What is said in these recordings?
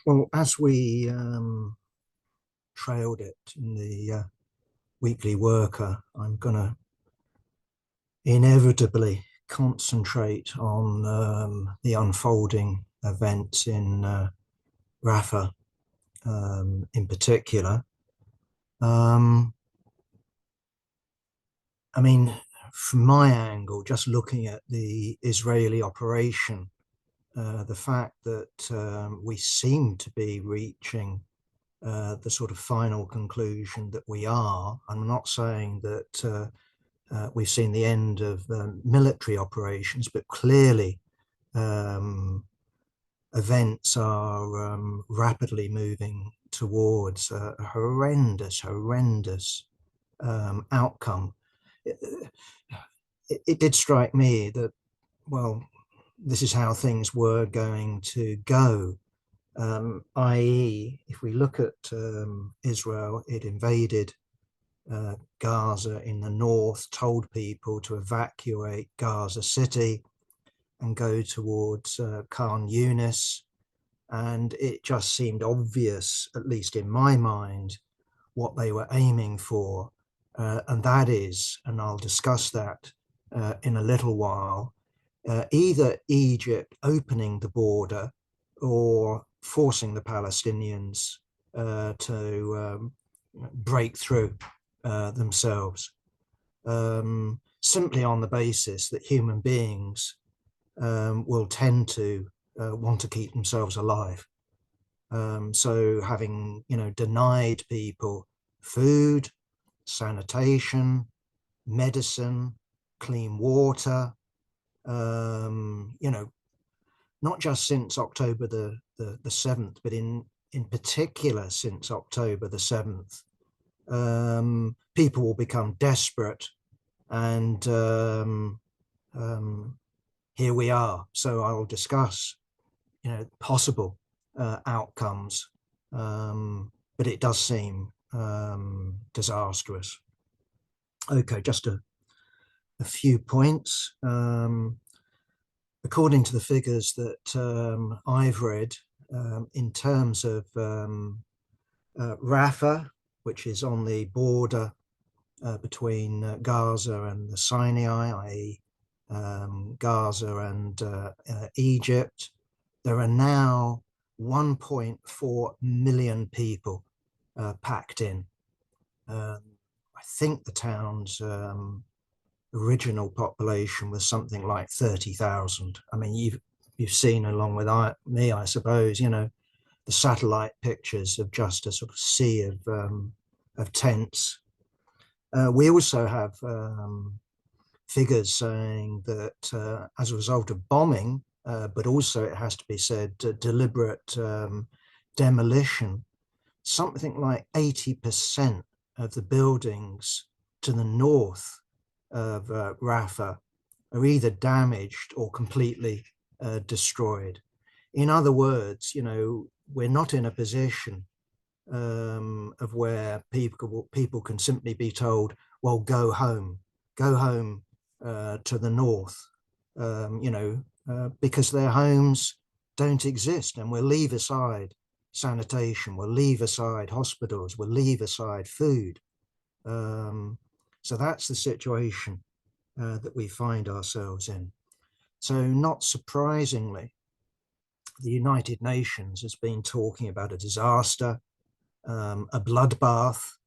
Well, as we trailed it in the Weekly Worker, I'm going to inevitably concentrate on the unfolding events in Rafah in particular. Um, I mean, from my angle, just looking at the Israeli operation, the fact that we seem to be reaching the sort of final conclusion that we are. I'm not saying that we've seen the end of military operations, but clearly events are rapidly moving towards a horrendous outcome. It did strike me that, well, this is how things were going to go. I.e., if we look at Israel, it invaded Gaza in the north, told people to evacuate Gaza City and go towards Khan Yunis. And it just seemed obvious, at least in my mind, what they were aiming for. And that is, and I'll discuss that in a little while, either Egypt opening the border or forcing the Palestinians to break through themselves, simply on the basis that human beings will tend to want to keep themselves alive. So having, denied people food, sanitation, medicine, clean water, not just since October the 7th, but in particular since October the 7th, people will become desperate, and here we are. So I'll discuss, possible outcomes, but it does seem disastrous. Okay, just a few points. According to the figures that I've read, in terms of Rafah, which is on the border between Gaza and the Sinai, i.e. Gaza and Egypt, there are now 1.4 million people packed in. I think the town's original population was something like 30,000. I mean, you've seen, along with me, I suppose, the satellite pictures of just a sort of sea of tents. We also have figures saying that as a result of bombing, but also, it has to be said, deliberate demolition, something like 80% of the buildings to the north of Rafah are either damaged or completely destroyed. In other words, we're not in a position of where people can simply be told, well, go home to the north, because their homes don't exist, and we'll leave aside sanitation, we'll leave aside hospitals, we'll leave aside food. So that's the situation that we find ourselves in. So not surprisingly, the United Nations has been talking about a disaster, a bloodbath,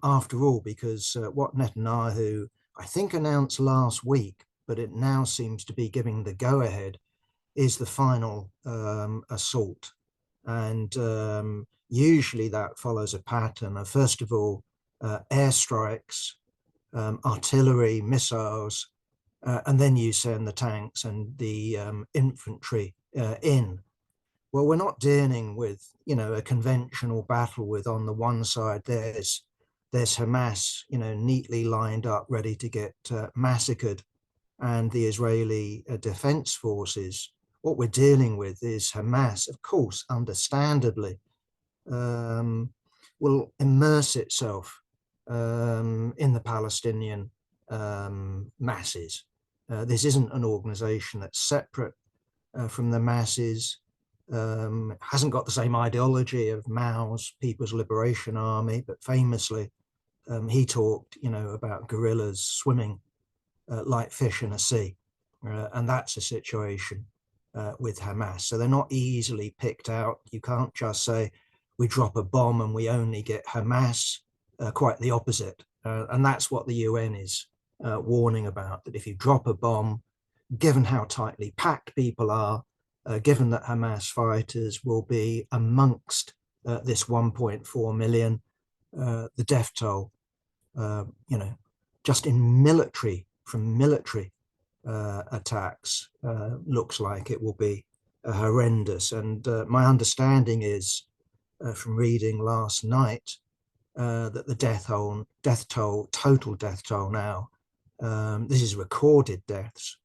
after all, because what Netanyahu, I think, announced last week, but it now seems to be giving the go-ahead, is the final assault. And usually that follows a pattern of, first of all, airstrikes, artillery, missiles, and then you send the tanks and the infantry in. Well, we're not dealing with, a conventional battle with, on the one side, there's Hamas, neatly lined up, ready to get massacred, and the Israeli defense forces. What we're dealing with is Hamas, of course, understandably, will immerse itself in the Palestinian masses. This isn't an organization that's separate from the masses. hasn't got the same ideology of Mao's People's Liberation Army, but famously he talked, about guerrillas swimming like fish in a sea. And that's a situation with Hamas. So they're not easily picked out. You can't just say we drop a bomb and we only get Hamas. Quite the opposite. And that's what the UN is warning about, that if you drop a bomb, given how tightly packed people are, given that Hamas fighters will be amongst this 1.4 million, the death toll, just in from military attacks, looks like it will be horrendous. And my understanding is from reading last night that the total death toll now, this is recorded deaths,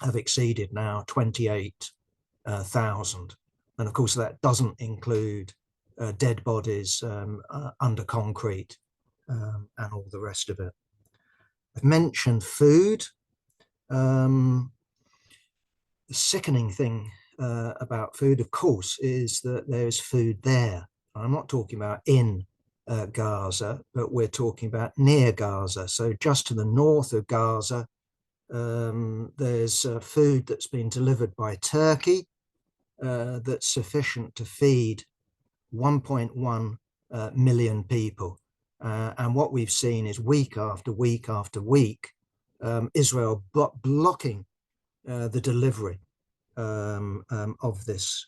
have exceeded now 28,000. And of course, that doesn't include dead bodies under concrete and all the rest of it. I've mentioned food. The sickening thing about food, of course, is that there is food there. I'm not talking about in Gaza, but we're talking about near Gaza. So just to the north of Gaza, there's food that's been delivered by Turkey that's sufficient to feed 1.1 million people. And what we've seen is week after week after week, Israel blocking the delivery of this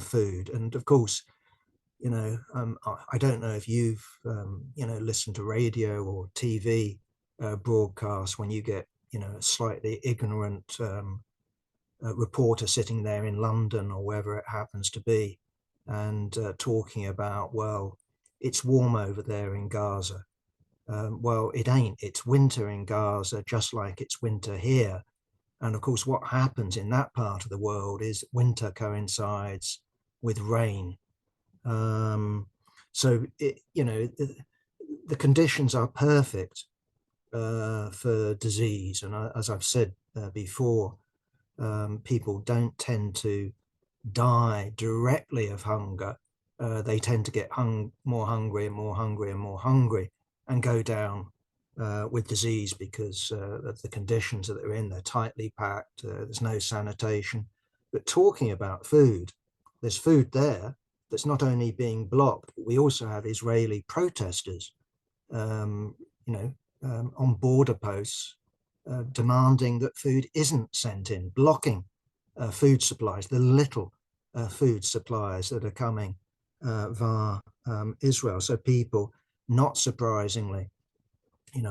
food. And of course, I don't know if you've, listened to radio or TV broadcasts when you get, a slightly ignorant reporter sitting there in London or wherever it happens to be and talking about, well, it's warm over there in Gaza. Well, it ain't. It's winter in Gaza, just like it's winter here. And of course, what happens in that part of the world is winter coincides with rain. So, the conditions are perfect for disease. And as I've said before, people don't tend to die directly of hunger. They tend to get more hungry and more hungry and more hungry and go down with disease because of the conditions that they're in. They're tightly packed, there's no sanitation. But talking about food, there's food there that's not only being blocked, but we also have Israeli protesters, on border posts demanding that food isn't sent in, blocking food supplies, the little food supplies that are coming via Israel. So people, not surprisingly,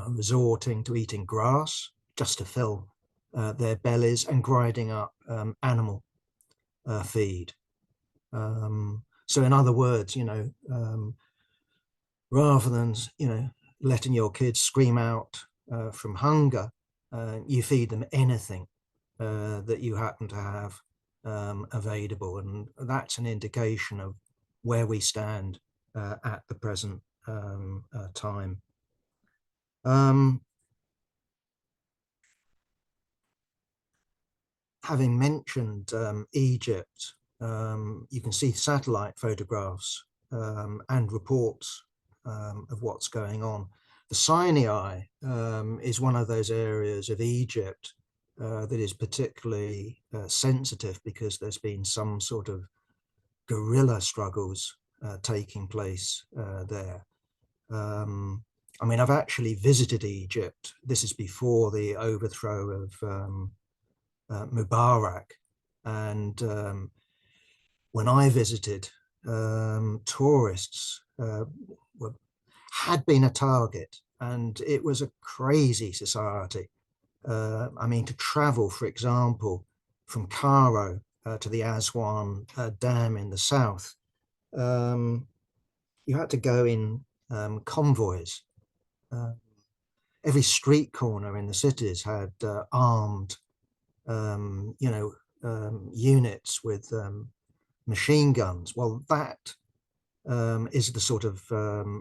resorting to eating grass just to fill their bellies and grinding up animal feed. So in other words, rather than, letting your kids scream out from hunger, you feed them anything that you happen to have available. And that's an indication of where we stand at the present time. Having mentioned Egypt, you can see satellite photographs and reports of what's going on. The Sinai is one of those areas of Egypt that is particularly sensitive because there's been some sort of guerrilla struggles taking place there. I've actually visited Egypt. This is before the overthrow of Mubarak. And when I visited, tourists had been a target, and it was a crazy society. To travel, for example, from Cairo to the Aswan Dam in the south, you had to go in convoys. Every street corner in the cities had armed, units with machine guns. Well, that is the sort of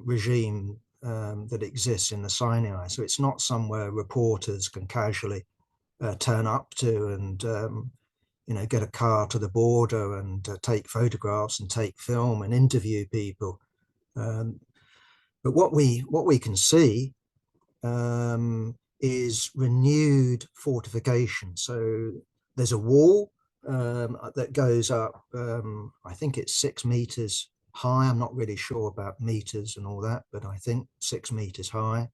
regime that exists in the Sinai. So it's not somewhere reporters can casually turn up to and, get a car to the border and take photographs and take film and interview people. But what we can see is renewed fortification. So there's a wall that goes up, I think it's 6 meters high. I'm not really sure about meters and all that, but I think 6 meters high.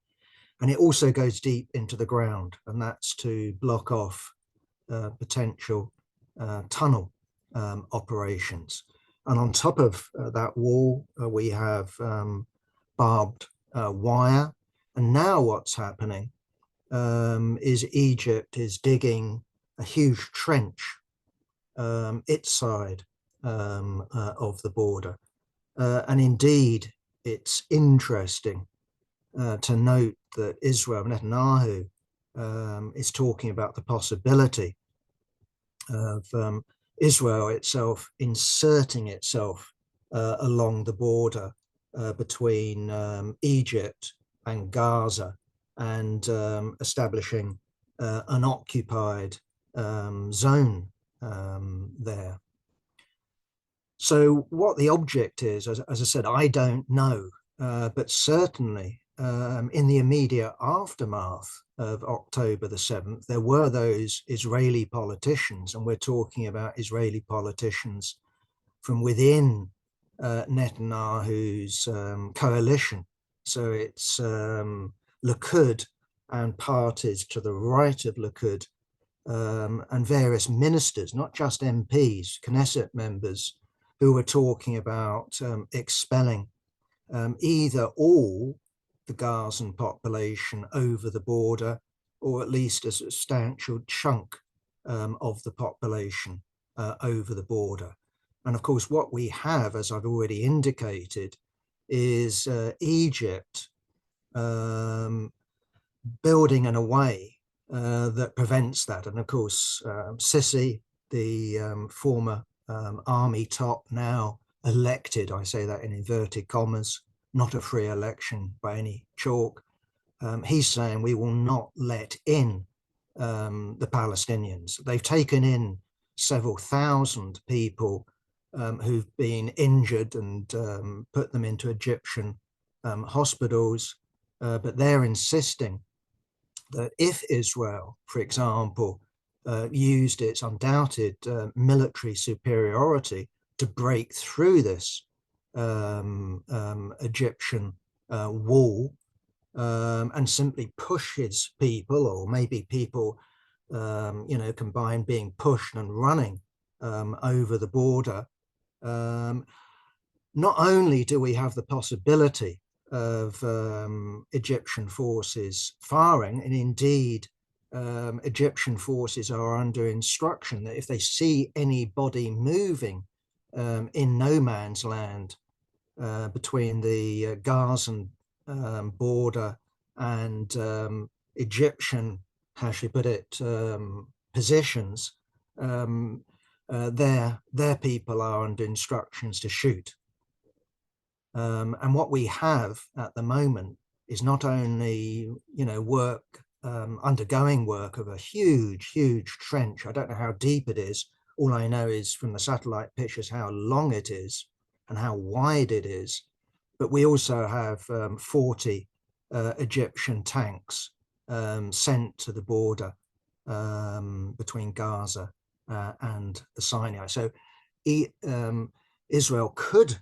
And it also goes deep into the ground, and that's to block off potential tunnel operations. And on top of that wall, we have barbed wire. And now what's happening is Egypt is digging a huge trench its side of the border. And indeed, it's interesting to note that Israel, Netanyahu, is talking about the possibility of Israel itself inserting itself along the border between Egypt and Gaza, and establishing an occupied zone there. So what the object is, as I said, I don't know, but certainly in the immediate aftermath of October the 7th, there were those Israeli politicians, and we're talking about Israeli politicians from within Netanyahu's coalition. So it's Likud and parties to the right of Likud, and various ministers, not just MPs, Knesset members, who were talking about expelling either all the Gazan population over the border, or at least a substantial chunk of the population over the border. And of course, what we have, as I've already indicated, is Egypt building in a way that prevents that. And of course, Sisi, the former army top, now elected, I say that in inverted commas, not a free election by any chalk, he's saying we will not let in the Palestinians. They've taken in several thousand people who've been injured and put them into Egyptian hospitals, but they're insisting that if Israel, for example, used its undoubted military superiority to break through this Egyptian wall and simply push his people, or maybe people, combined being pushed and running over the border, not only do we have the possibility of Egyptian forces firing, and indeed Egyptian forces are under instruction that if they see anybody moving in no man's land between the Gazan border and Egyptian, how should I put it, positions, their people are under instructions to shoot. And what we have at the moment is not only, undergoing work of a huge, huge trench. I don't know how deep it is. All I know is from the satellite pictures how long it is and how wide it is. But we also have 40 Egyptian tanks sent to the border between Gaza and the Sinai. So Israel could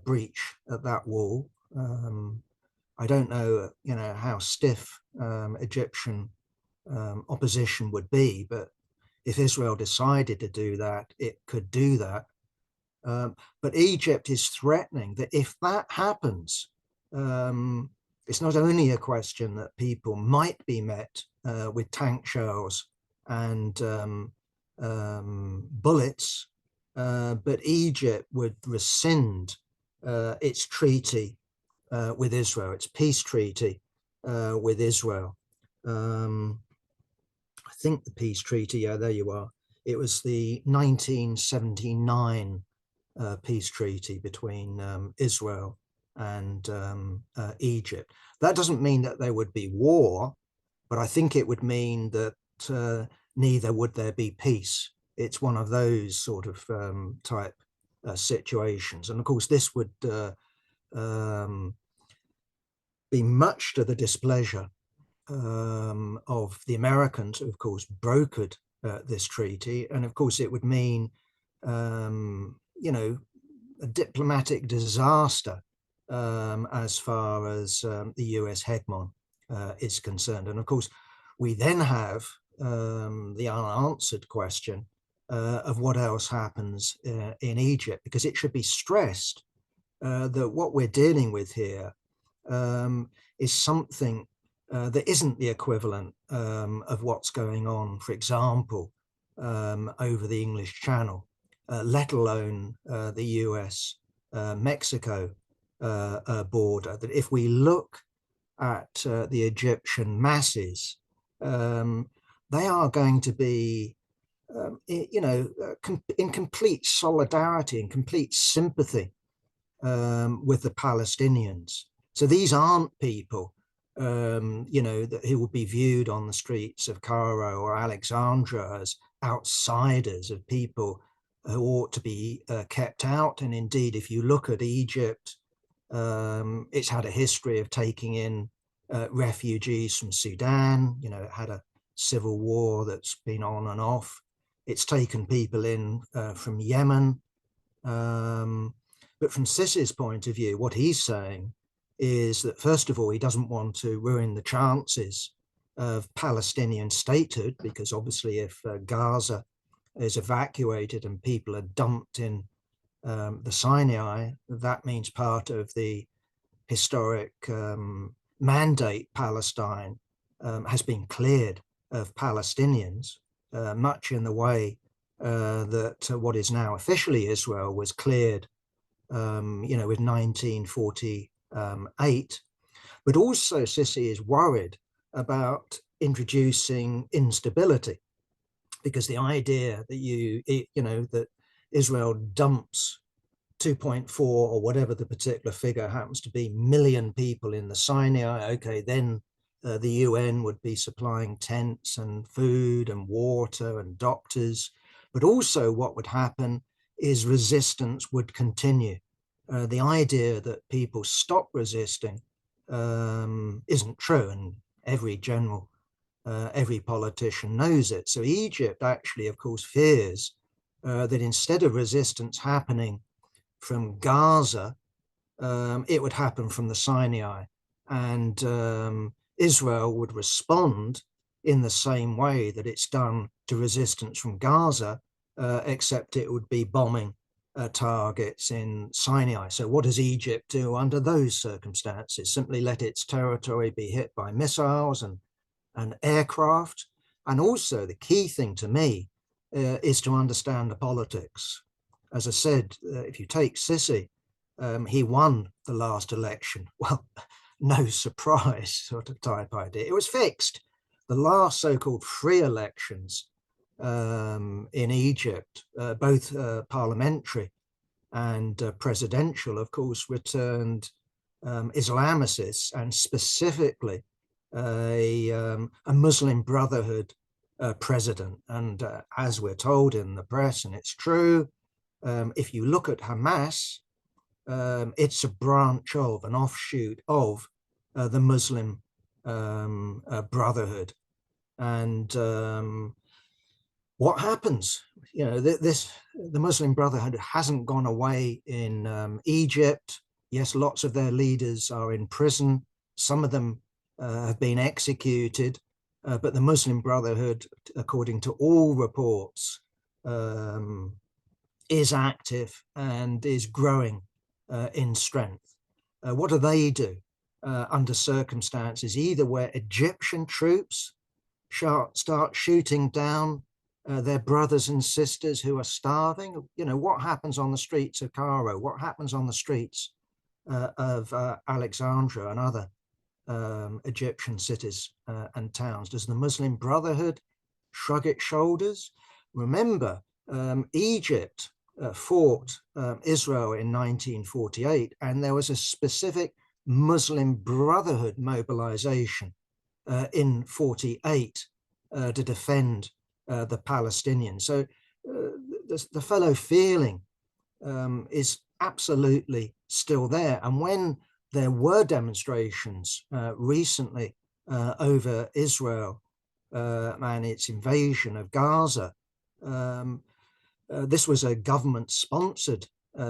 breach that wall. I don't know, how stiff Egyptian opposition would be, but if Israel decided to do that, it could do that. But Egypt is threatening that if that happens, it's not only a question that people might be met with tank shells and bullets, but Egypt would rescind its treaty with Israel, its peace treaty with Israel. I think the peace treaty, yeah, there you are. It was the 1979 peace treaty between Israel and Egypt. That doesn't mean that there would be war, but I think it would mean that neither would there be peace. it's one of those sort of type situations. And of course, this would be much to the displeasure of the Americans, who of course brokered this treaty. And of course, it would mean, a diplomatic disaster as far as the US hegemon is concerned. And of course, we then have the unanswered question of what else happens in Egypt, because it should be stressed that what we're dealing with here is something that isn't the equivalent of what's going on, for example, over the English Channel, let alone the US-Mexico border. That if we look at the Egyptian masses, they are going to be, in complete solidarity and complete sympathy with the Palestinians. So these aren't people, who will be viewed on the streets of Cairo or Alexandria as outsiders, of people who ought to be kept out. And indeed, if you look at Egypt, it's had a history of taking in refugees from Sudan. It had a civil war that's been on and off. It's taken people in from Yemen. But from Sisi's point of view, what he's saying is that, first of all, he doesn't want to ruin the chances of Palestinian statehood, because obviously if Gaza is evacuated and people are dumped in the Sinai, that means part of the historic mandate Palestine has been cleared of Palestinians, much in the way that what is now officially Israel was cleared, with 1948. But also Sisi is worried about introducing instability, because the idea that that Israel dumps 2.4 or whatever the particular figure happens to be million people in the Sinai, okay, then the UN would be supplying tents and food and water and doctors. But also what would happen is resistance would continue. The idea that people stop resisting isn't true, and every general, every politician knows it. So Egypt actually, of course, fears that instead of resistance happening from Gaza, it would happen from the Sinai, and Israel would respond in the same way that it's done to resistance from Gaza, except it would be bombing targets in Sinai. So what does Egypt do under those circumstances? Simply let its territory be hit by missiles and aircraft. And also the key thing to me is to understand the politics. As I said, if you take Sisi, he won the last election. Well, no surprise sort of type idea. It was fixed. The last so-called free elections in Egypt, both parliamentary and presidential, of course, returned Islamicists, and specifically a Muslim Brotherhood president. And as we're told in the press, and it's true, if you look at Hamas, it's a branch of, an offshoot of the Muslim Brotherhood. And what happens? The Muslim Brotherhood hasn't gone away in Egypt. Yes, lots of their leaders are in prison. Some of them have been executed, but the Muslim Brotherhood, according to all reports, is active and is growing in strength. What do they do under circumstances either where Egyptian troops start shooting down their brothers and sisters who are starving? What happens on the streets of Cairo? What happens on the streets of Alexandria and other Egyptian cities and towns? Does the Muslim Brotherhood shrug its shoulders? Remember, Egypt fought Israel in 1948, and there was a specific Muslim Brotherhood mobilization in 48 to defend the Palestinians. So the fellow feeling is absolutely still there. And when there were demonstrations recently over Israel and its invasion of Gaza, this was a government-sponsored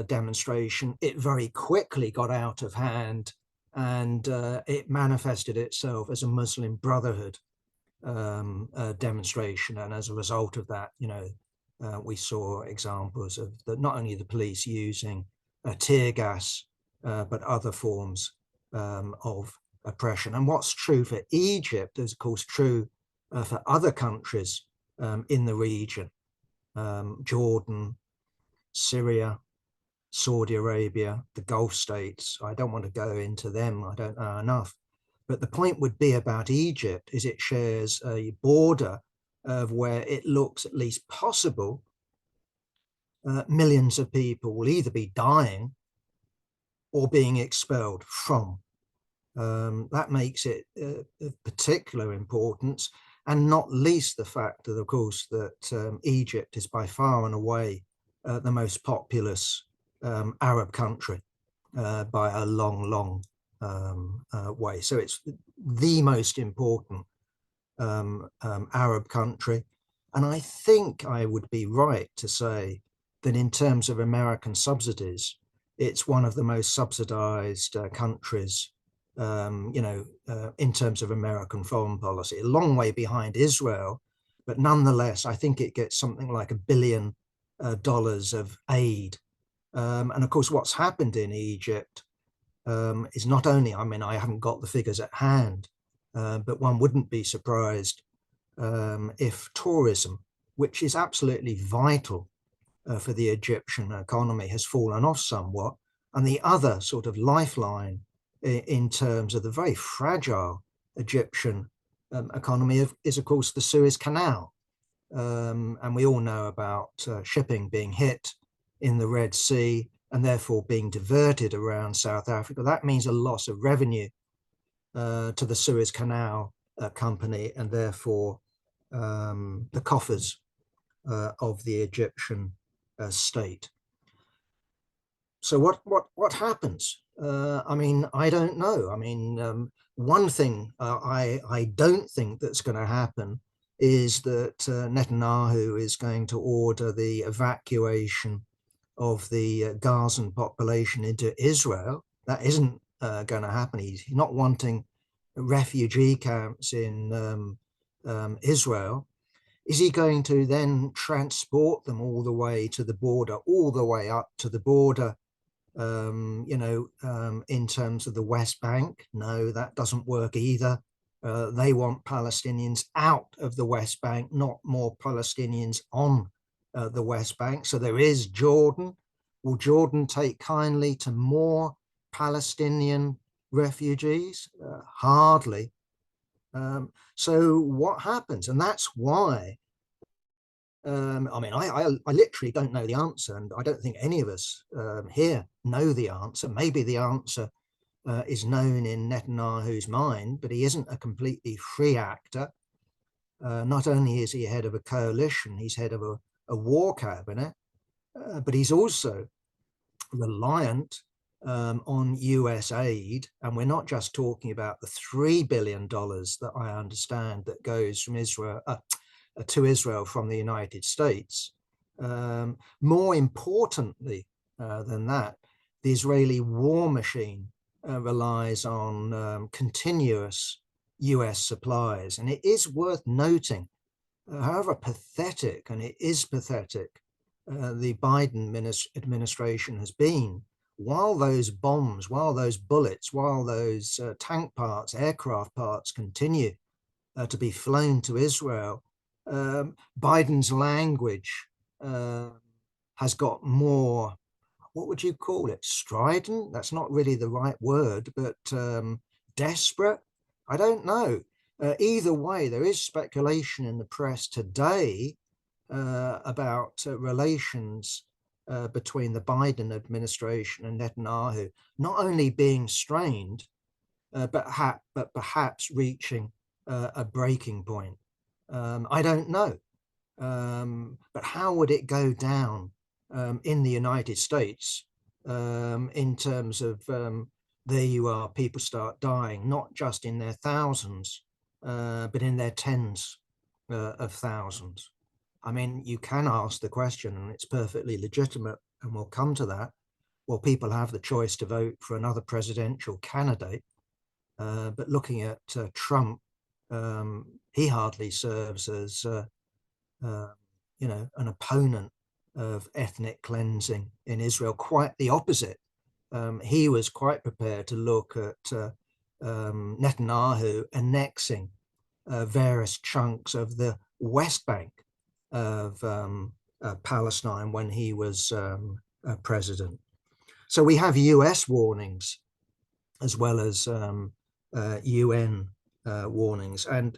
demonstration. It very quickly got out of hand, and it manifested itself as a Muslim Brotherhood demonstration. And as a result of that, we saw examples of not only the police using tear gas, but other forms of oppression. And what's true for Egypt is, of course, true for other countries in the region. Jordan, Syria, Saudi Arabia, the Gulf states. I don't want to go into them. I don't know enough. But the point would be about Egypt is it shares a border of where it looks at least possible millions of people will either be dying or being expelled from. That makes it of particular importance, and not least the fact that, of course, that Egypt is by far and away the most populous Arab country by a long, long way. So it's the most important Arab country. And I think I would be right to say that in terms of American subsidies, it's one of the most subsidized countries, in terms of American foreign policy, a long way behind Israel. But nonetheless, I think it gets something like $1 billion of aid. And of course, what's happened in Egypt is not only, I haven't got the figures at hand, but one wouldn't be surprised if tourism, which is absolutely vital for the Egyptian economy, has fallen off somewhat. And the other sort of lifeline in terms of the very fragile Egyptian economy is, of course, the Suez Canal. And we all know about shipping being hit in the Red Sea and therefore being diverted around South Africa. That means a loss of revenue to the Suez Canal company, and therefore the coffers of the Egyptian state. So what happens? I don't know. One thing I don't think that's going to happen is that Netanyahu is going to order the evacuation of the Gazan population into Israel. That isn't going to happen. He's not wanting refugee camps in Israel. Is he going to then transport them all the way to the border, all the way up to the border, in terms of the West Bank? No, that doesn't work either. They want Palestinians out of the West Bank, not more Palestinians on the West Bank. So there is Jordan. Will Jordan take kindly to more Palestinian refugees? Hardly. So what happens? And that's why, I literally don't know the answer, and I don't think any of us here know the answer. Maybe the answer is known in Netanyahu's mind, but he isn't a completely free actor. Not only is he head of a coalition, he's head of a war cabinet, but he's also reliant on US aid. And we're not just talking about the $3 billion that I understand that goes from Israel to Israel from the United States. More importantly than that, the Israeli war machine relies on continuous US supplies. And it is worth noting, however pathetic, and it is pathetic, the Biden administration has been, while those bombs, while those bullets, while those tank parts, aircraft parts continue to be flown to Israel, Biden's language has got more, what would you call it? Strident? That's not really the right word, but desperate? I don't know. Either way, there is speculation in the press today about relations between the Biden administration and Netanyahu not only being strained, but perhaps reaching a breaking point. I don't know. But how would it go down in the United States in terms of there you are, people start dying, not just in their thousands, but in their tens of thousands. I mean, you can ask the question, and it's perfectly legitimate, and we'll come to that. Well, people have the choice to vote for another presidential candidate, but looking at Trump, he hardly serves as an opponent of ethnic cleansing in Israel. Quite the opposite. He was quite prepared to look at Netanyahu annexing various chunks of the West Bank of Palestine when he was president. So we have US warnings as well as UN warnings. And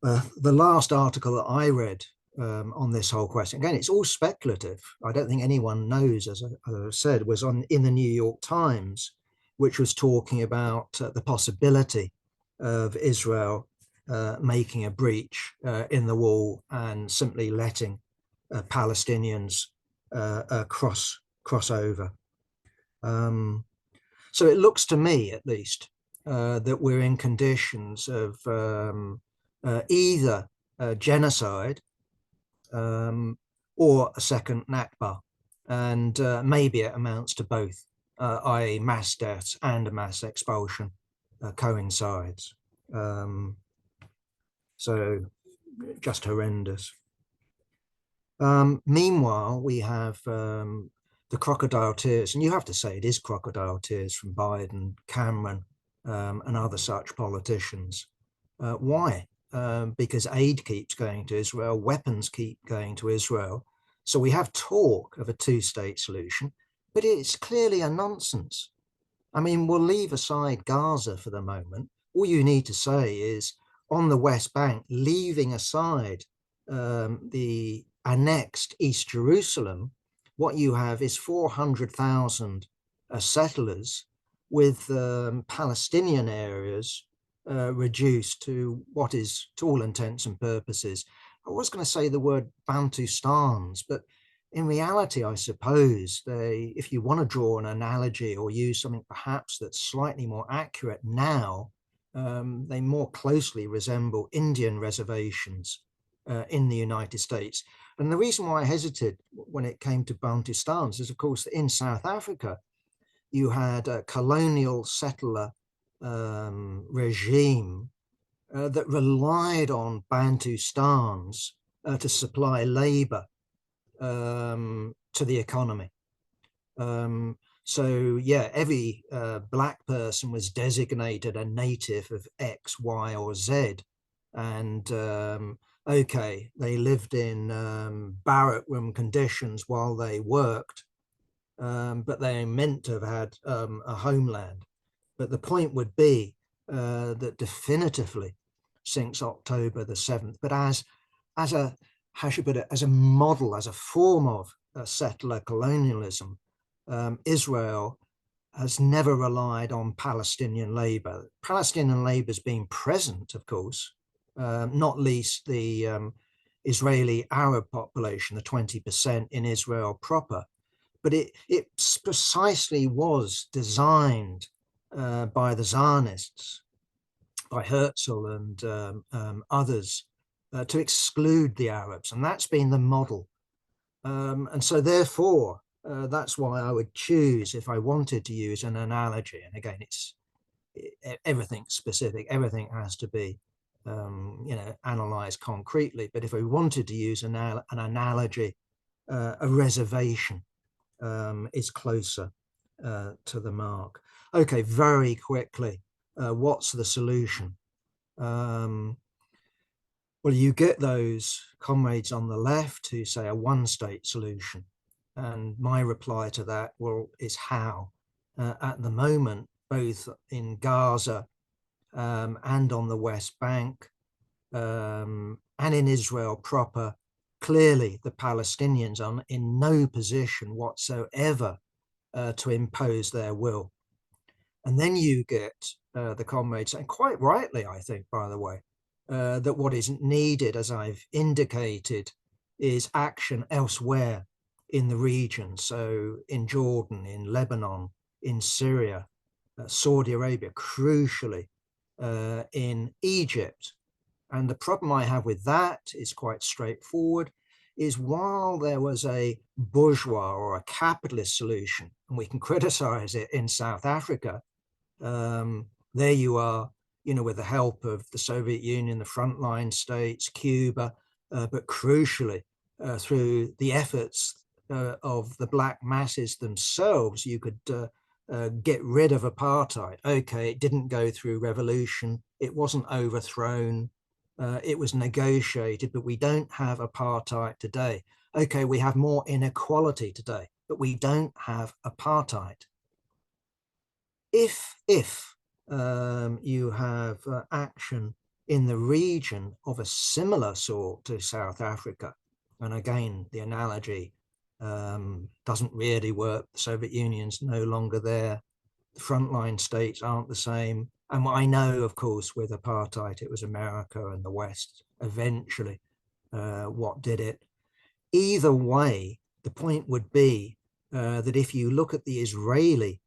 the last article that I read on this whole question, again, it's all speculative. I don't think anyone knows, as I said, was in the New York Times, which was talking about the possibility of Israel making a breach in the wall and simply letting Palestinians cross over. So it looks to me, at least, that we're in conditions of either genocide or a second Nakba, and maybe it amounts to both, i.e. mass deaths and a mass expulsion coincides. So just horrendous. Meanwhile, we have the crocodile tears, and you have to say it is crocodile tears from Biden, Cameron, and other such politicians. Why? Because aid keeps going to Israel, weapons keep going to Israel. So we have talk of a two-state solution, but it's clearly a nonsense. I mean, we'll leave aside Gaza for the moment. All you need to say is on the West Bank, leaving aside the annexed East Jerusalem, what you have is 400,000 settlers with Palestinian areas reduced to what is, to all intents and purposes, I was going to say the word Bantustans, but in reality, I suppose if you want to draw an analogy or use something perhaps that's slightly more accurate now, they more closely resemble Indian reservations in the United States. And the reason why I hesitated when it came to Bantustans is, of course, that in South Africa, you had a colonial settler regime that relied on Bantustans to supply labor to the economy. So yeah, every black person was designated a native of X, Y, or Z. And okay, they lived in barrack room conditions while they worked, but they meant to have had a homeland. But the point would be that definitively since October the 7th, but as a, how should I put it, as a model, as a form of settler colonialism, Israel has never relied on Palestinian labor. Palestinian labor has been present, of course, not least the Israeli Arab population, the 20% in Israel proper. But it precisely was designed by the Zionists, by Herzl and others, to exclude the Arabs. And that's been the model. And so therefore, that's why I would choose, if I wanted to use an analogy, and again, everything specific, everything has to be analyzed concretely. But if I wanted to use an analogy, a reservation is closer to the mark. Okay, very quickly, what's the solution? Well, you get those comrades on the left who say a one-state solution. And my reply to that, well, is how? At the moment, both in Gaza and on the West Bank and in Israel proper, clearly the Palestinians are in no position whatsoever to impose their will. And then you get the comrades, and quite rightly, I think, by the way, that what is needed, as I've indicated, is action elsewhere in the region. So in Jordan, in Lebanon, in Syria, Saudi Arabia, crucially, in Egypt. And the problem I have with that is quite straightforward, is while there was a bourgeois or a capitalist solution, and we can criticize it in South Africa, there you are, with the help of the Soviet Union, the frontline states, Cuba, but crucially, through the efforts of the black masses themselves, you could get rid of apartheid. Okay, it didn't go through revolution, it wasn't overthrown, it was negotiated, but we don't have apartheid today. Okay, we have more inequality today, but we don't have apartheid. If you have action in the region of a similar sort to South Africa, and again, the analogy doesn't really work. The Soviet Union's no longer there. The frontline states aren't the same. And I know, of course, with apartheid, it was America and the West eventually what did it. Either way, the point would be that if you look at the Israeli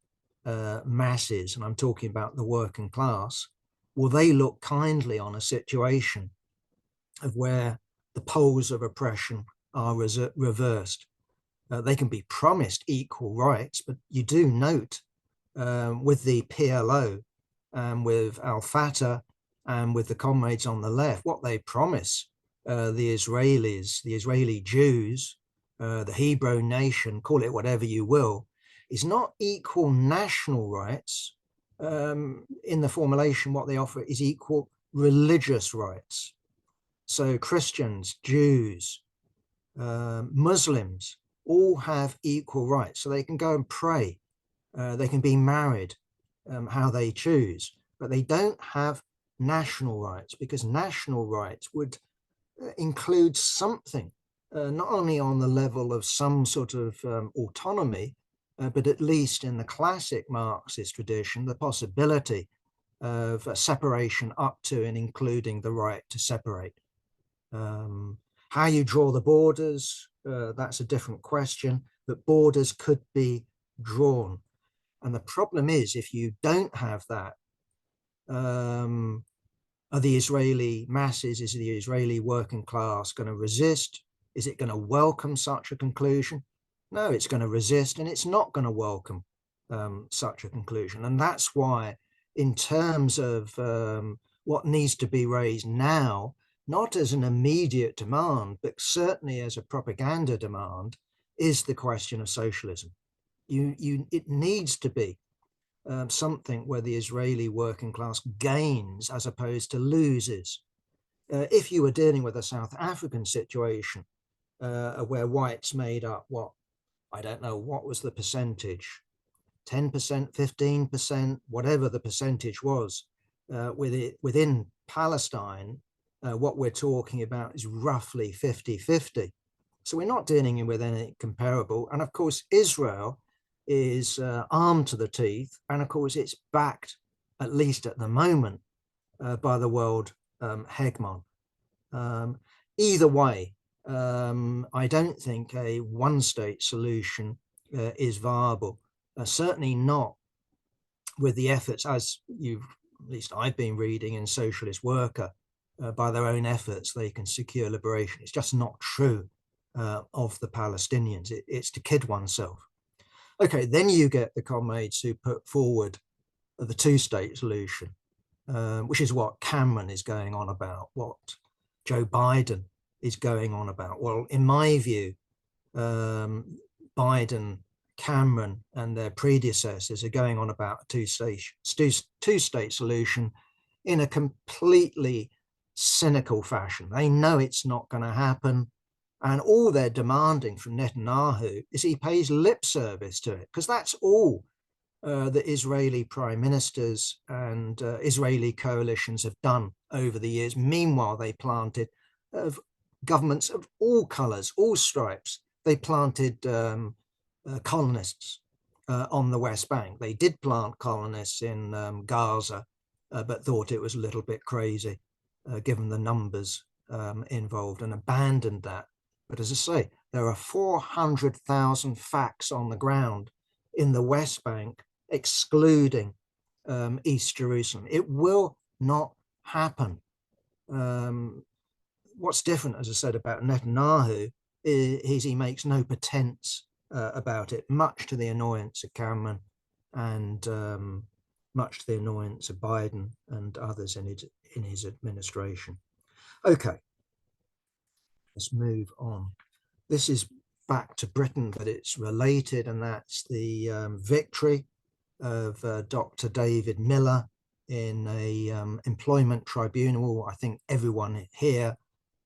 masses, and I'm talking about the working class, will they look kindly on a situation of where the poles of oppression are reversed? They can be promised equal rights, but you do note with the PLO and with al-Fatah and with the comrades on the left, what they promise the Israelis, the Israeli Jews, the Hebrew nation, call it whatever you will, is not equal national rights. In the formulation, what they offer is equal religious rights. So Christians, Jews, Muslims all have equal rights. So they can go and pray, they can be married how they choose, but they don't have national rights, because national rights would include something, not only on the level of some sort of autonomy, but at least in the classic Marxist tradition, the possibility of separation up to and including the right to separate. How you draw the borders, that's a different question, but borders could be drawn. And the problem is, if you don't have that, are the Israeli masses, is the Israeli working class going to resist? Is it going to welcome such a conclusion? No, it's going to resist, and it's not going to welcome such a conclusion. And that's why, in terms of what needs to be raised now, not as an immediate demand, but certainly as a propaganda demand, is the question of socialism. It needs to be something where the Israeli working class gains as opposed to loses. If you were dealing with a South African situation where whites made up what, I don't know, what was the percentage, 10%, 15%, whatever the percentage was, within Palestine, what we're talking about is roughly 50-50. So we're not dealing with anything comparable. And of course, Israel is armed to the teeth. And of course, it's backed, at least at the moment, by the world hegemon. Either way, I don't think a one-state solution is viable. Certainly not with the efforts, as at least I've been reading in Socialist Worker, by their own efforts, they can secure liberation. It's just not true of the Palestinians. It's to kid oneself. Okay, then you get the comrades who put forward the two-state solution, which is what Cameron is going on about, what Joe Biden is going on about. Well, in my view, Biden, Cameron, and their predecessors are going on about a two-state solution in a completely cynical fashion. They know it's not going to happen. And all they're demanding from Netanyahu is he pays lip service to it, because that's all the Israeli prime ministers and Israeli coalitions have done over the years. Meanwhile, they planted governments of all colors, all stripes. They planted colonists on the West Bank. They did plant colonists in Gaza, but thought it was a little bit crazy. given the numbers involved, and abandoned that. But as I say, there are 400,000 facts on the ground in the West Bank, excluding East Jerusalem. It will not happen. What's different, as I said, about Netanyahu is he makes no pretense about it, much to the annoyance of Cameron and much to the annoyance of Biden and others in his administration. Okay, let's move on. This is back to Britain, but it's related, and that's the victory of Dr. David Miller in a employment tribunal. I think everyone here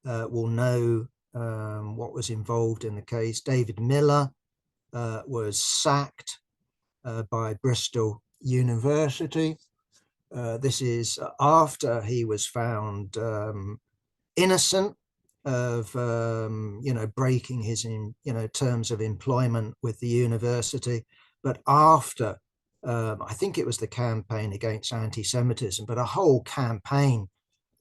will know what was involved in the case. David Miller was sacked by Bristol University. This is after he was found innocent of breaking his terms of employment with the university, but after I think it was the campaign against anti-Semitism, but a whole campaign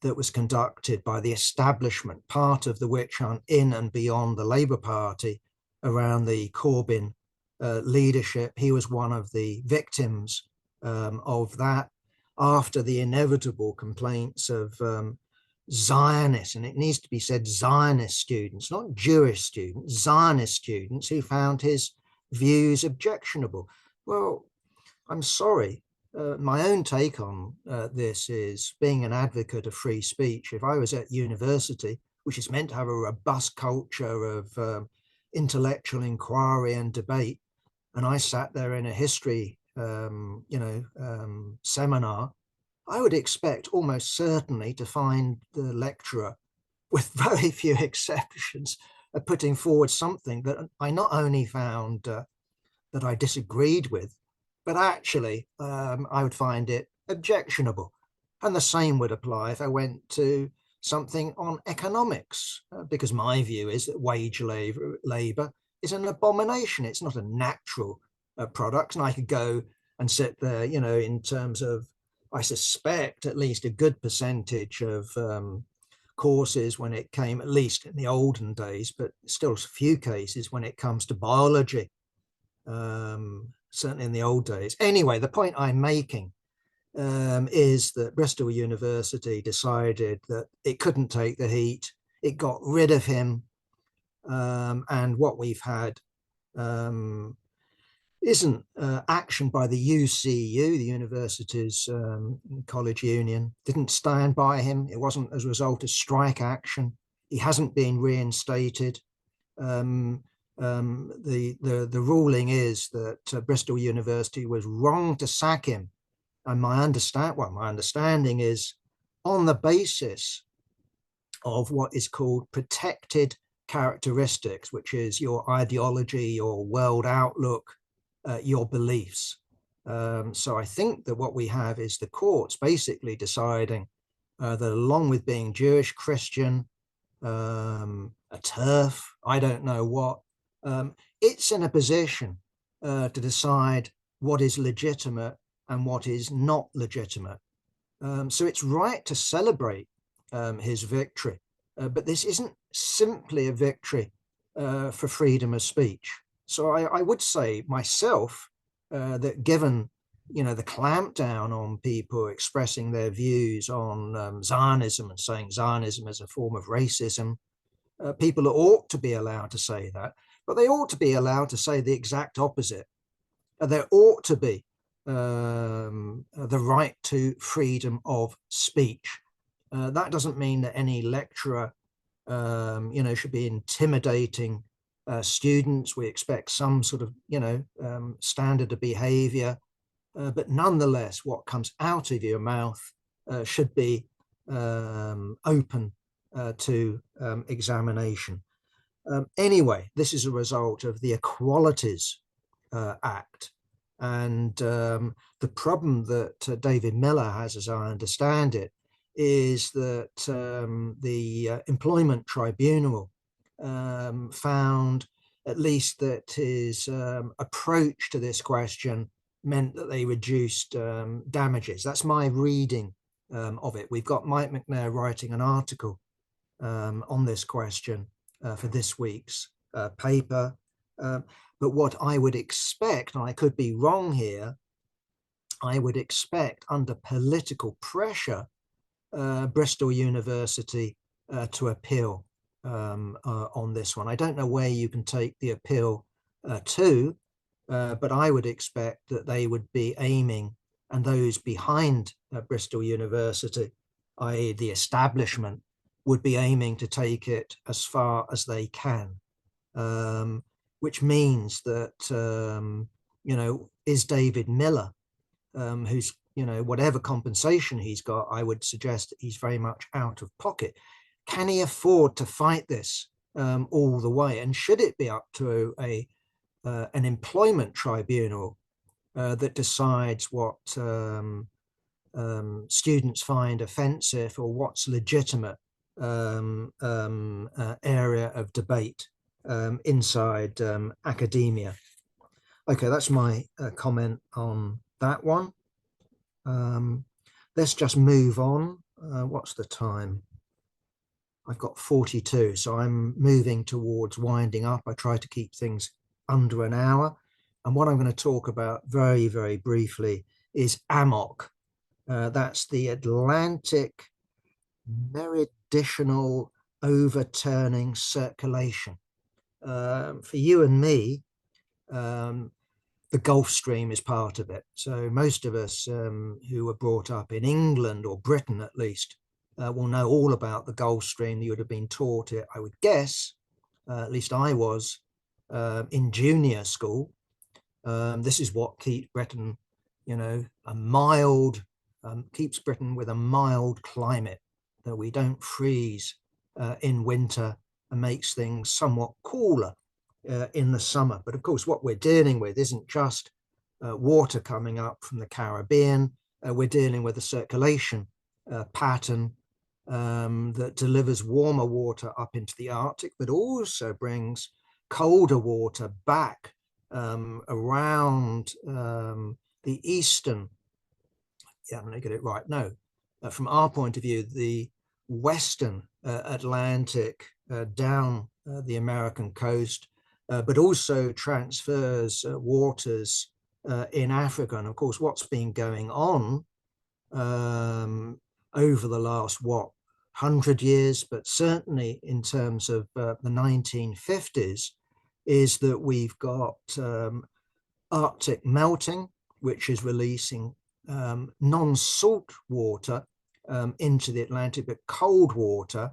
that was conducted by the establishment, part of the which hunt in and beyond the Labour Party around the Corbyn leadership. He was one of the victims of that, after the inevitable complaints of Zionist, and it needs to be said, Zionist students, not Jewish students, Zionist students who found his views objectionable. Well, I'm sorry. My own take on this is, being an advocate of free speech, if I was at university, which is meant to have a robust culture of intellectual inquiry and debate, and I sat there in a history seminar, I would expect almost certainly to find the lecturer, with very few exceptions, putting forward something that I not only found that I disagreed with, but actually I would find it objectionable. And the same would apply if I went to something on economics, because my view is that wage labor is an abomination. It's not a natural product. And I could go and sit there, in terms of, I suspect, at least a good percentage of courses when it came, at least in the olden days, but still a few cases when it comes to biology, certainly in the old days. Anyway, the point I'm making is that Bristol University decided that it couldn't take the heat. It got rid of him. And what we've had isn't action by the UCU, the university's college union, didn't stand by him. It wasn't as a result of strike action. He hasn't been reinstated. The ruling is that Bristol University was wrong to sack him. And my understanding is on the basis of what is called protected characteristics, which is your ideology, your world outlook, your beliefs. So I think that what we have is the courts basically deciding that, along with being Jewish, Christian, a turf, I don't know what, it's in a position to decide what is legitimate and what is not legitimate. So it's right to celebrate his victory, but this isn't simply a victory for freedom of speech. So I would say myself that, given the clampdown on people expressing their views on Zionism and saying Zionism is a form of racism, people ought to be allowed to say that, but they ought to be allowed to say the exact opposite. There ought to be the right to freedom of speech. That doesn't mean that any lecturer should be intimidating students. We expect some sort of standard of behavior, but nonetheless what comes out of your mouth should be open to examination. Anyway, this is a result of the Equalities Act, and the problem that David Miller has, as I understand it, is that the Employment Tribunal found, at least, that his approach to this question meant that they reduced damages. That's my reading of it. We've got Mike McNair writing an article on this question for this week's paper. But what I would expect, and I could be wrong here, I would expect under political pressure, Bristol University to appeal on this one. I don't know where you can take the appeal to, but I would expect that they would be aiming, and those behind Bristol University, i.e. the establishment, would be aiming to take it as far as they can, which means that, is David Miller, who's, whatever compensation he's got, I would suggest that he's very much out of pocket. Can he afford to fight this all the way? And should it be up to an employment tribunal that decides what students find offensive or what's legitimate area of debate inside academia? Okay, that's my comment on that one. Let's just move on. What's the time? I've got 42, so I'm moving towards winding up. I try to keep things under an hour. And what I'm going to talk about very, very briefly is AMOC. That's the Atlantic Meridional Overturning Circulation. For you and me, the Gulf Stream is part of it. So most of us who were brought up in England, or Britain at least, will know all about the Gulf Stream. You would have been taught it, I would guess, at least I was, in junior school. This is what keeps Britain, keeps Britain with a mild climate, that we don't freeze in winter, and makes things somewhat cooler in the summer. But of course, what we're dealing with isn't just water coming up from the Caribbean. We're dealing with a circulation pattern that delivers warmer water up into the Arctic, but also brings colder water back around the eastern, I'm going to get it right, no, from our point of view, the western Atlantic down the American coast, but also transfers waters in Africa. And of course, what's been going on over the last, 100 years, but certainly in terms of the 1950s, is that we've got Arctic melting, which is releasing non-salt water into the Atlantic, but cold water.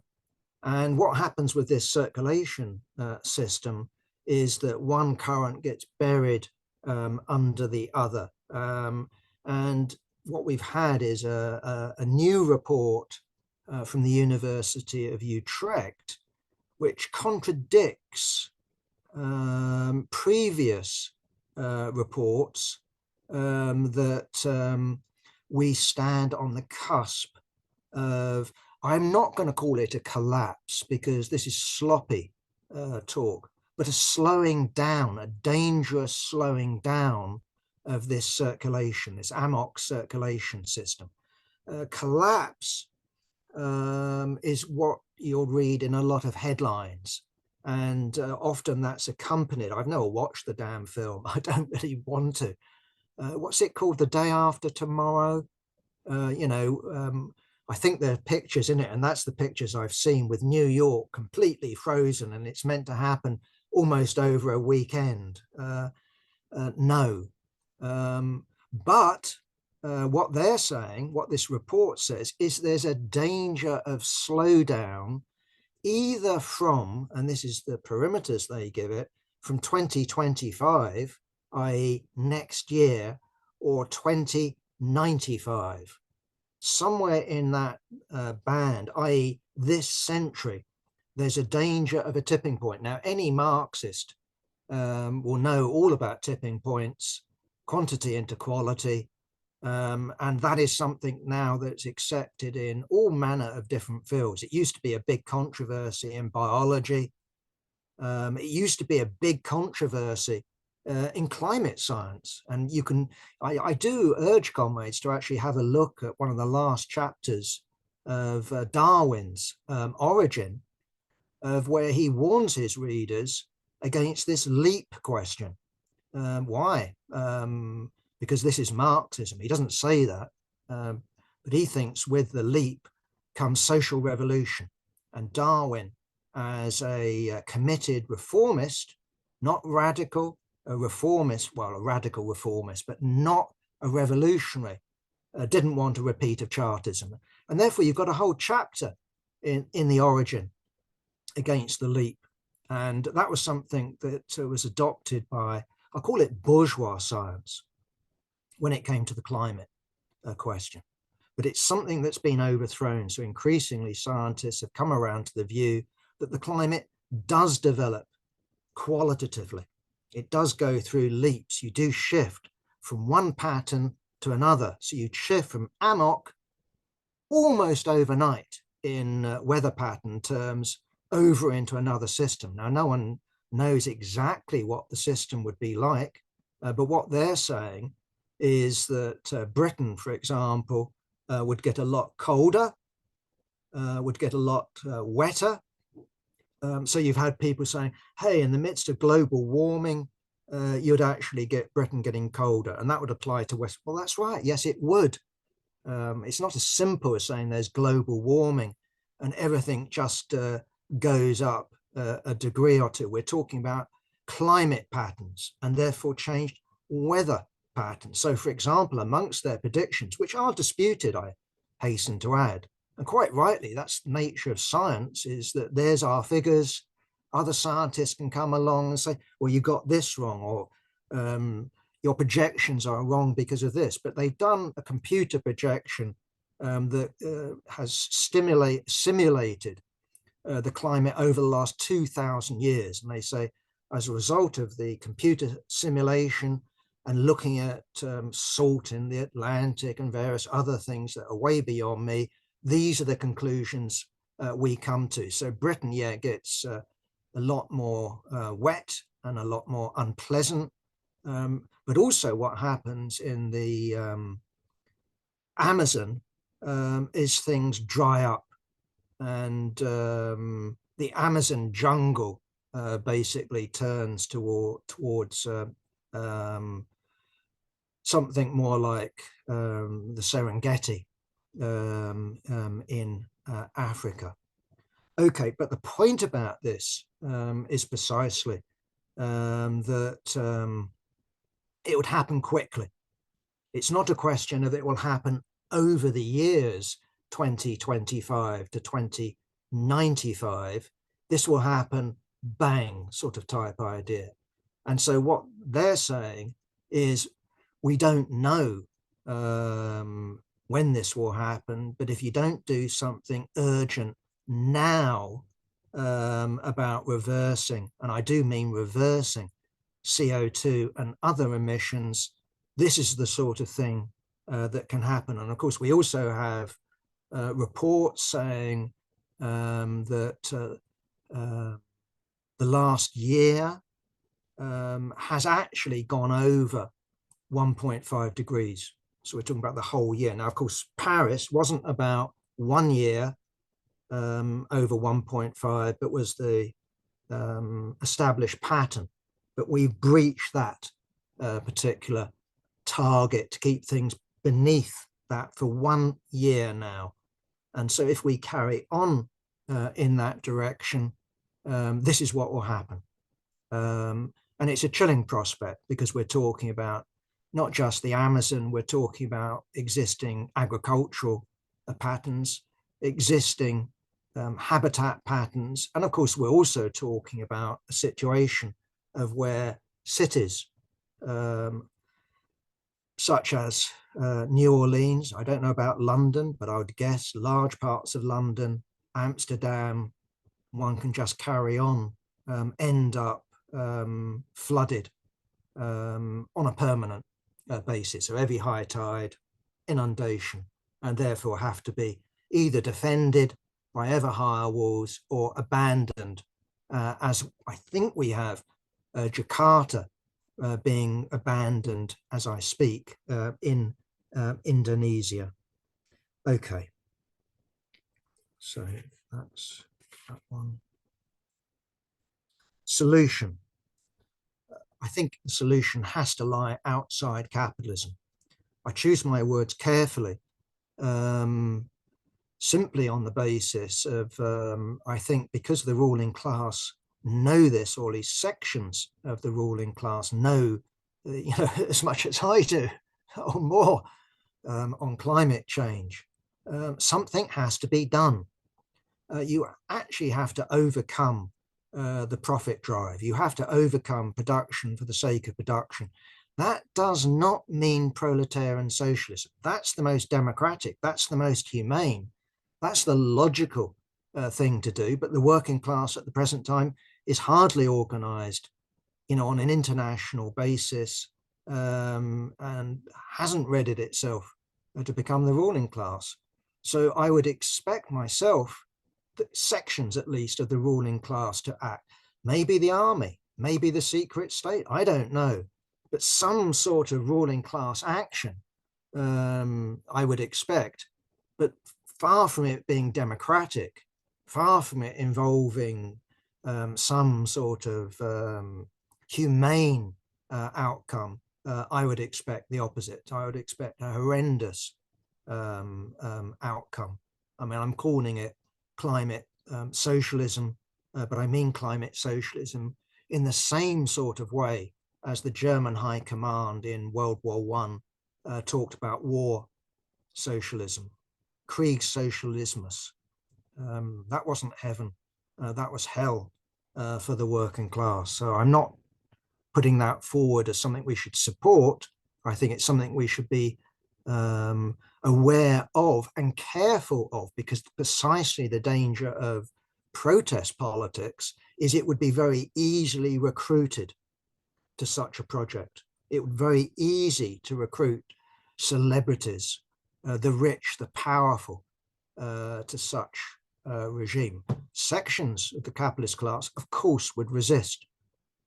And what happens with this circulation system is that one current gets buried under the other. And what we've had is a new report from the University of Utrecht, which contradicts previous reports that we stand on the cusp of, I'm not going to call it a collapse because this is sloppy talk, but a slowing down, a dangerous slowing down of this circulation, this AMOC circulation system. Collapse is what you'll read in a lot of headlines. And often that's accompanied, I've never watched the damn film, I don't really want to. What's it called? The Day After Tomorrow? I think there are pictures in it, and that's the pictures I've seen with New York completely frozen, and it's meant to happen almost over a weekend. No. But what they're saying, what this report says, is there's a danger of slowdown either from, and this is the perimeters they give it, from 2025, i.e. next year, or 2095. Somewhere in that band, i.e. this century, there's a danger of a tipping point. Now, any Marxist will know all about tipping points, quantity into quality, and that is something now that's accepted in all manner of different fields. It used to be a big controversy in biology. It used to be a big controversy in climate science. And you can, I do urge comrades to actually have a look at one of the last chapters of Darwin's Origin, of where he warns his readers against this leap question. Why? Because this is Marxism. He doesn't say that, but he thinks with the leap comes social revolution. And Darwin, as a committed reformist, not radical, a reformist, well, a radical reformist, but not a revolutionary, didn't want a repeat of Chartism. And therefore, you've got a whole chapter in the Origin against the leap. And that was something that was adopted by, I'll call it bourgeois science, when it came to the climate question. But it's something that's been overthrown. So increasingly, scientists have come around to the view that the climate does develop qualitatively. It does go through leaps. You do shift from one pattern to another. So you shift from AMOC almost overnight in weather pattern terms over into another system. Now, no one knows exactly what the system would be like, but what they're saying is that Britain, for example, would get a lot colder, would get a lot wetter. So you've had people saying, hey, in the midst of global warming, you'd actually get Britain getting colder, and that would apply to West. Well, that's right. Yes, it would. It's not as simple as saying there's global warming and everything just goes up a degree or two. We're talking about climate patterns and therefore changed weather patterns. So, for example, amongst their predictions, which are disputed, I hasten to add, and quite rightly, that's the nature of science, is that there's our figures. Other scientists can come along and say, well, you got this wrong, or your projections are wrong because of this. But they've done a computer projection that has simulated the climate over the last 2,000 years. And they say, as a result of the computer simulation and looking at salt in the Atlantic and various other things that are way beyond me, these are the conclusions we come to. So Britain, yeah, gets a lot more wet and a lot more unpleasant. But also what happens in the Amazon is things dry up, and the Amazon jungle basically turns towards something more like the Serengeti in Africa. Okay, but the point about this is precisely that it would happen quickly. It's not a question of it will happen over the years 2025 to 2095. This will happen bang, sort of type idea. And so what they're saying is we don't know when this will happen, but if you don't do something urgent now about reversing, and I do mean reversing CO2 and other emissions, this is the sort of thing that can happen. And of course, we also have reports saying that the last year has actually gone over 1.5 degrees. So we're talking about the whole year. Now, of course, Paris wasn't about 1 year over 1.5, but was the established pattern. But we've breached that particular target to keep things beneath that for 1 year now. And so if we carry on in that direction, this is what will happen. And it's a chilling prospect, because we're talking about not just the Amazon, we're talking about existing agricultural patterns, existing habitat patterns. And of course, we're also talking about a situation of where cities, such as New Orleans, I don't know about London, but I would guess large parts of London, Amsterdam, one can just carry on, end up flooded on a permanent basis. So every high tide, inundation, and therefore have to be either defended by ever higher walls or abandoned, as I think we have Jakarta being abandoned as I speak in Indonesia. Okay, so that's that one. Solution. I think the solution has to lie outside capitalism. I choose my words carefully, simply on the basis of, I think, because the ruling class know this, or at least sections of the ruling class know, as much as I do, or more, on climate change. Something has to be done. You actually have to overcome the profit drive. You have to overcome production for the sake of production. That does not mean proletarian socialism. That's the most democratic. That's the most humane. That's the logical thing to do. But the working class at the present time is hardly organized, on an international basis, and hasn't readied itself to become the ruling class. So I would expect myself, sections at least of the ruling class, to act. Maybe the army, maybe the secret state, I don't know, but some sort of ruling class action I would expect, but far from it being democratic, far from it involving some sort of humane outcome. I would expect the opposite. I would expect a horrendous outcome. I mean, I'm calling it climate socialism, but I mean climate socialism in the same sort of way as the German High Command in World War I talked about war socialism, Kriegssocialismus. That wasn't heaven, that was hell for the working class. So I'm not putting that forward as something we should support. I think it's something we should be aware of and careful of, because precisely the danger of protest politics is it would be very easily recruited to such a project. It would be very easy to recruit celebrities, the rich, the powerful, to such a regime. Sections of the capitalist class, of course, would resist,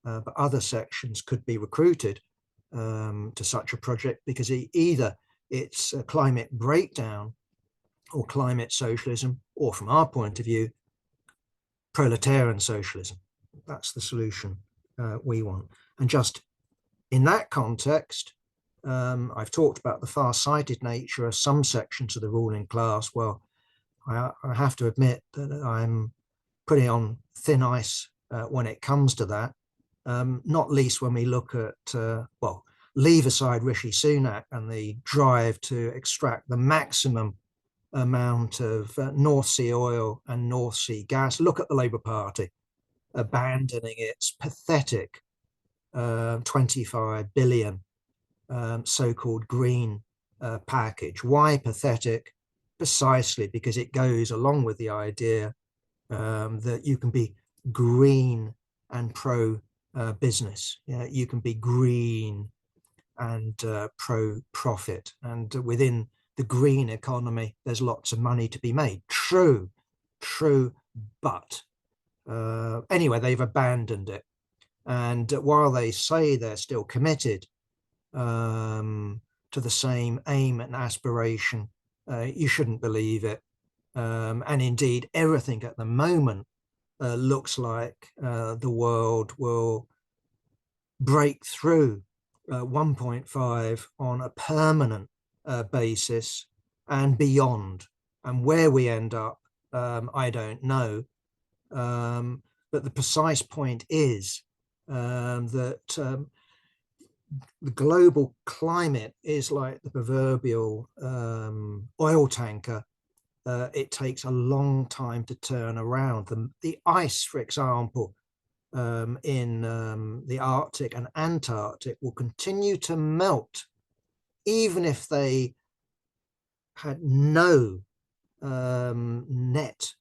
but other sections could be recruited to such a project, because either it's a climate breakdown or climate socialism, or from our point of view, proletarian socialism. That's the solution we want. And just in that context, I've talked about the far-sighted nature of some sections of the ruling class. Well, I have to admit that I'm pretty on thin ice when it comes to that, not least when we look at, leave aside Rishi Sunak and the drive to extract the maximum amount of North Sea oil and North Sea gas. Look at the Labour Party abandoning its pathetic 25 billion so-called green package. Why pathetic? Precisely because it goes along with the idea that you can be green and pro business. You can be green and pro-profit. And within the green economy, there's lots of money to be made. True, but anyway, they've abandoned it. And while they say they're still committed to the same aim and aspiration, you shouldn't believe it. And indeed, everything at the moment looks like the world will break through 1.5 on a permanent basis and beyond. And where we end up, I don't know. But the precise point is that the global climate is like the proverbial oil tanker. It takes a long time to turn around. The ice, for example, in the Arctic and Antarctic will continue to melt, even if they had no net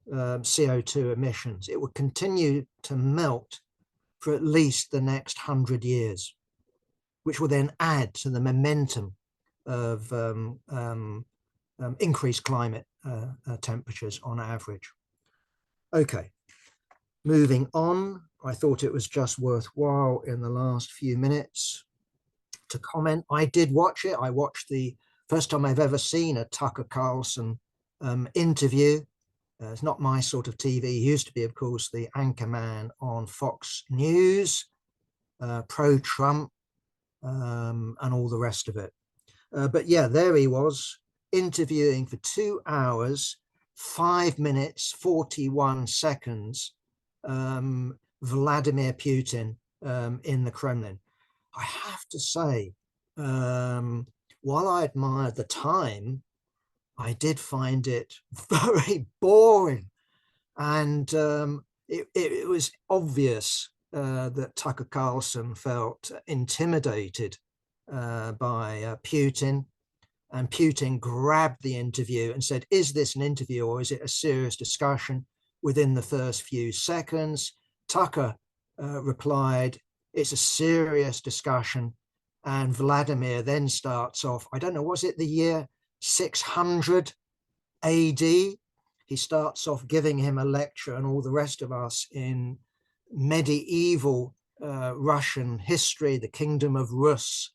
CO2 emissions. It would continue to melt for at least the next 100 years, which will then add to the momentum of increased climate temperatures on average. Okay, Moving on, I thought it was just worthwhile in the last few minutes to comment. I did watch it. I watched the first time I've ever seen a Tucker Carlson interview. It's not my sort of TV. He used to be, of course, the anchorman on Fox News, pro-Trump, and all the rest of it. But yeah, there he was interviewing for 2 hours, 5 minutes, 41 seconds, Vladimir Putin in the Kremlin. I have to say, while I admired the time, I did find it very boring. And it was obvious that Tucker Carlson felt intimidated by Putin. And Putin grabbed the interview and said, is this an interview or is it a serious discussion? Within the first few seconds, Tucker replied, it's a serious discussion. And Vladimir then starts off, I don't know, was it the year 600 AD? He starts off giving him a lecture and all the rest of us in medieval Russian history, the kingdom of Rus,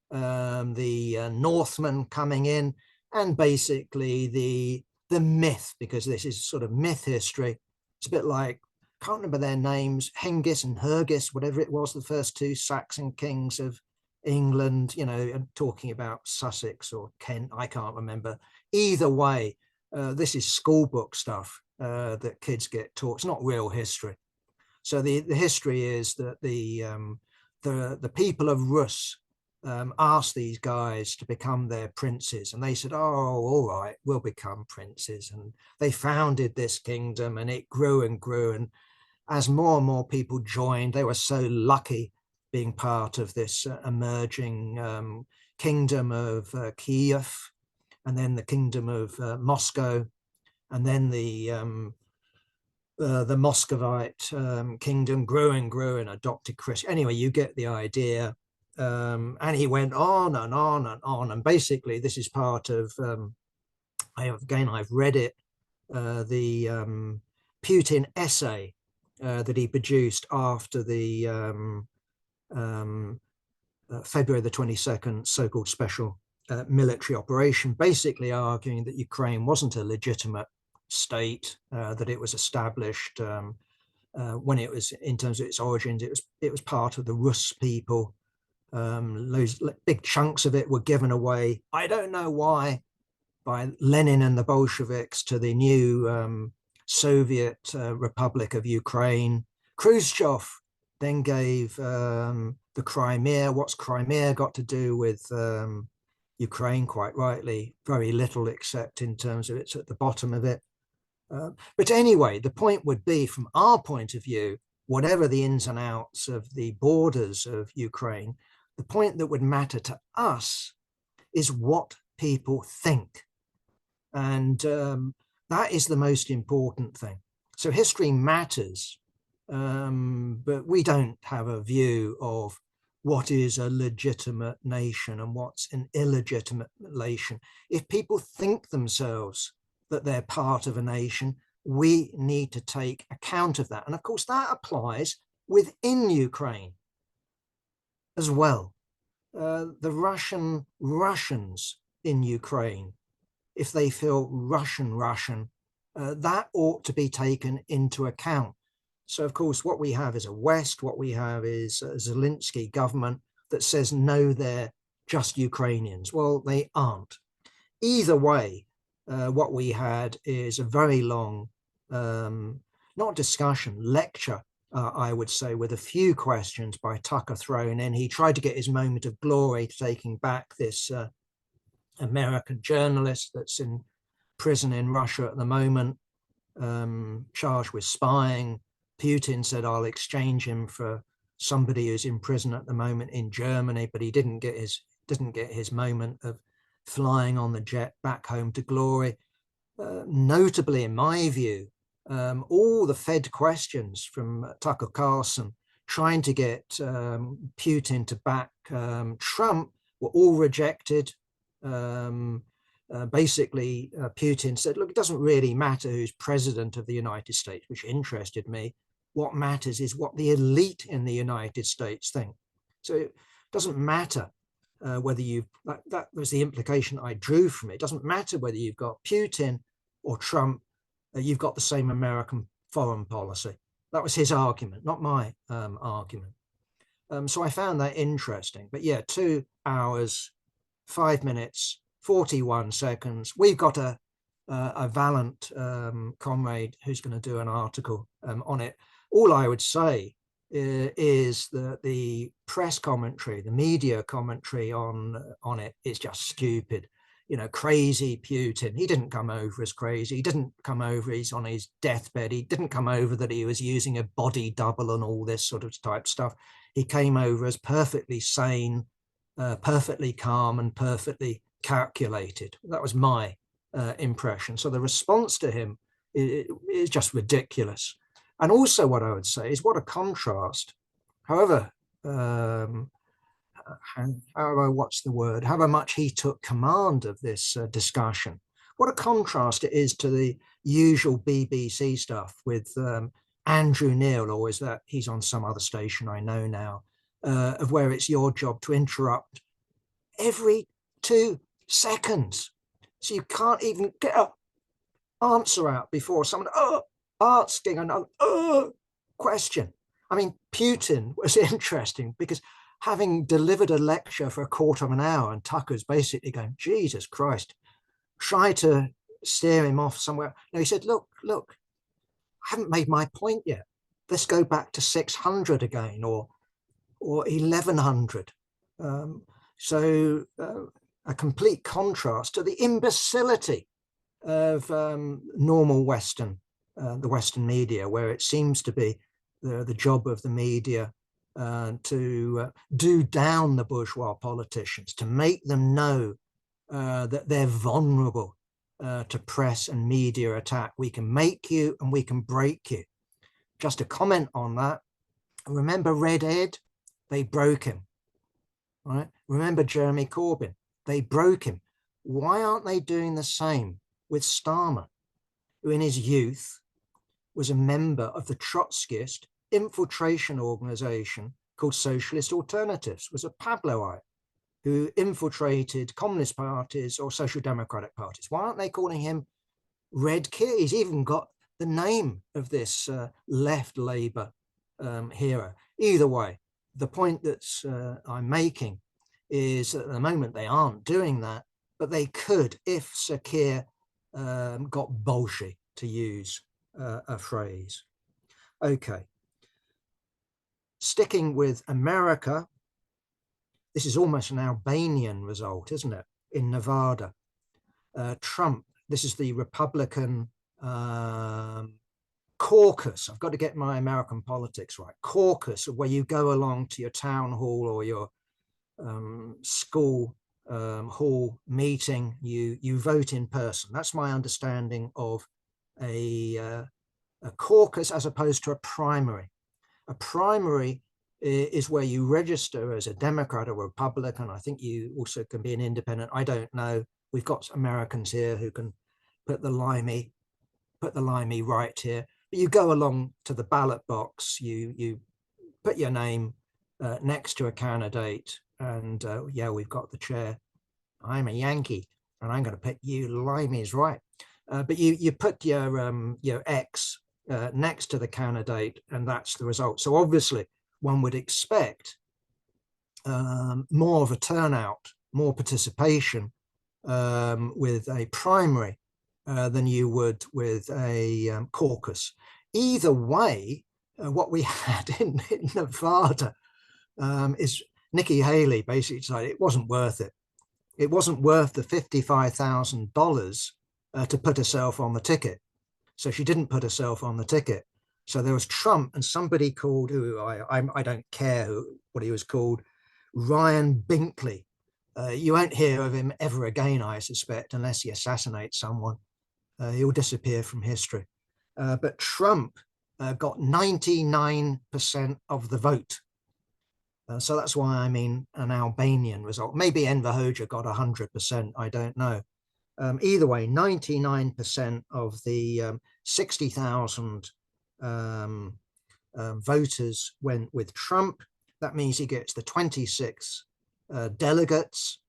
the Northmen coming in, and basically the myth, because this is sort of myth history. It's a bit like, I can't remember their names, Hengist and Hergest, whatever it was, the first two Saxon kings of England, you know, talking about Sussex or Kent, I can't remember. Either way, this is school book stuff that kids get taught. It's not real history. So the history is that the people of Rus asked these guys to become their princes, and they said, oh, all right, we'll become princes. And they founded this kingdom, and it grew and grew. And as more and more people joined, they were so lucky being part of this emerging kingdom of Kiev, and then the kingdom of Moscow, and then the Muscovite kingdom grew and grew and adopted Christian. Anyway, you get the idea. And he went on and on and on. And basically, this is part of, I've read it, the Putin essay that he produced after the February the 22nd so-called special military operation, basically arguing that Ukraine wasn't a legitimate state, that it was established when it was, in terms of its origins, it was part of the Rus people. Those big chunks of it were given away, I don't know why, by Lenin and the Bolsheviks to the new Soviet Republic of Ukraine. Khrushchev then gave the Crimea. What's Crimea got to do with Ukraine? Quite rightly, very little, except in terms of it's at the bottom of it. But anyway, the point would be, from our point of view, whatever the ins and outs of the borders of Ukraine, the point that would matter to us is what people think. And that is the most important thing. So history matters, but we don't have a view of what is a legitimate nation and what's an illegitimate nation. If people think themselves that they're part of a nation, we need to take account of that. And of course, that applies within Ukraine as well. The Russians in Ukraine, if they feel Russian, that ought to be taken into account. So, of course, what we have is a West, what we have is a Zelensky government that says, no, they're just Ukrainians. Well, they aren't. Either way, what we had is a very long, not discussion, lecture, I would say, with a few questions by Tucker thrown in. He tried to get his moment of glory, taking back this American journalist that's in prison in Russia at the moment, charged with spying. Putin said, I'll exchange him for somebody who's in prison at the moment in Germany, but he didn't get his moment of flying on the jet back home to glory. Notably, in my view, all the Fed questions from Tucker Carlson trying to get Putin to back Trump were all rejected. Basically, Putin said, look, it doesn't really matter who's president of the United States, which interested me. What matters is what the elite in the United States think. So it doesn't matter whether that was the implication I drew from it. It doesn't matter whether you've got Putin or Trump, you've got the same American foreign policy. That was his argument, not my argument. So I found that interesting. But yeah, 2 hours, 5 minutes, 41 seconds. We've got a valiant comrade who's going to do an article on it. All I would say is that the press commentary, the media commentary on it is just stupid. You know, crazy Putin. He didn't come over as crazy. He didn't come over, he's on his deathbed. He didn't come over that he was using a body double and all this sort of type stuff. He came over as perfectly sane, perfectly calm and perfectly calculated. That was my impression. So the response to him is just ridiculous. And also what I would say is what a contrast, however, what's the word, however much he took command of this discussion, what a contrast it is to the usual BBC stuff with Andrew Neil, or is that he's on some other station I know now, of where it's your job to interrupt every 2 seconds. So you can't even get an answer out before someone asking another question. I mean, Putin was interesting because having delivered a lecture for a quarter of an hour and Tucker's basically going, Jesus Christ, try to steer him off somewhere. No, he said, look, I haven't made my point yet. Let's go back to 600 again or 1100. So a complete contrast to the imbecility of normal Western, the Western media, where it seems to be the job of the media to do down the bourgeois politicians, to make them know that they're vulnerable to press and media attack. We can make you and we can break you. Just a comment on that. Remember Red Ed? They broke him. Right? Remember Jeremy Corbyn? They broke him. Why aren't they doing the same with Starmer, who in his youth was a member of the Trotskyist infiltration organization called Socialist Alternatives, was a Pabloite who infiltrated communist parties or social democratic parties? Why aren't they calling him Red Kid? He's even got the name of this left Labour hero. Either way, the point that I'm making is that at the moment they aren't doing that, but they could if Sir Keir got bolshy, to use a phrase. Okay. Sticking with America, this is almost an Albanian result, isn't it? In Nevada, Trump, this is the Republican caucus. I've got to get my American politics right. Caucus, where you go along to your town hall or your school hall meeting, you vote in person. That's my understanding of a caucus as opposed to a primary. A primary is where you register as a Democrat or a Republican. I think you also can be an independent. I don't know. We've got Americans here who can put the limey right here. But you go along to the ballot box. You put your name next to a candidate, and yeah, we've got the chair. I'm a Yankee, and I'm going to put you limeys right. But you put your X next to the candidate, and that's the result. So obviously, one would expect more of a turnout, more participation with a primary than you would with a caucus. Either way, what we had in Nevada is Nikki Haley basically decided it wasn't worth it. It wasn't worth the $55,000 to put herself on the ticket. So she didn't put herself on the ticket. So there was Trump and somebody called, who I don't care what he was called, Ryan Binkley. You won't hear of him ever again, I suspect, unless he assassinates someone. He'll disappear from history. But Trump got 99% of the vote. So that's why I mean an Albanian result. Maybe Enver Hoxha got 100%, I don't know. Either way, 99% of the 60,000 voters went with Trump. That means he gets the 26 delegates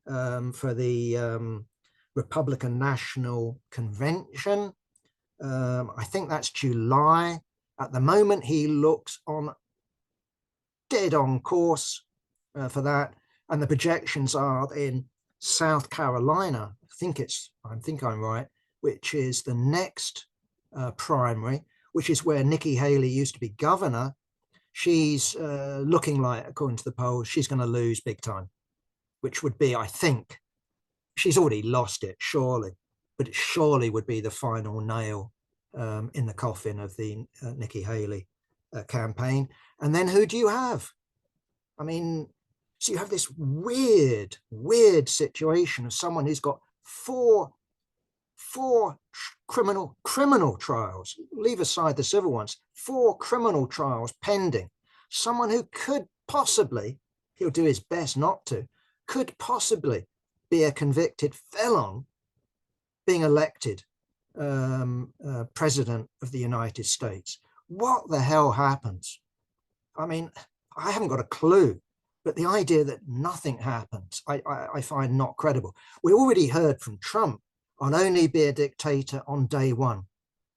for the Republican National Convention. I think that's July. At the moment, he looks on dead on course for that. And the projections are in South Carolina. I think I'm right, which is the next primary, which is where Nikki Haley used to be governor. She's looking like, according to the polls, she's going to lose big time, which would be, I think, she's already lost it, surely, but it surely would be the final nail in the coffin of the Nikki Haley campaign. And then who do you have? I mean, so you have this weird situation of someone who's got four criminal trials, leave aside the civil ones, 4 criminal trials pending. Someone who could possibly, he'll do his best not to, could possibly be a convicted felon being elected president of the United States. What the hell happens? I mean, I haven't got a clue, but the idea that nothing happens, I find not credible. We already heard from Trump, I'll only be a dictator on day one.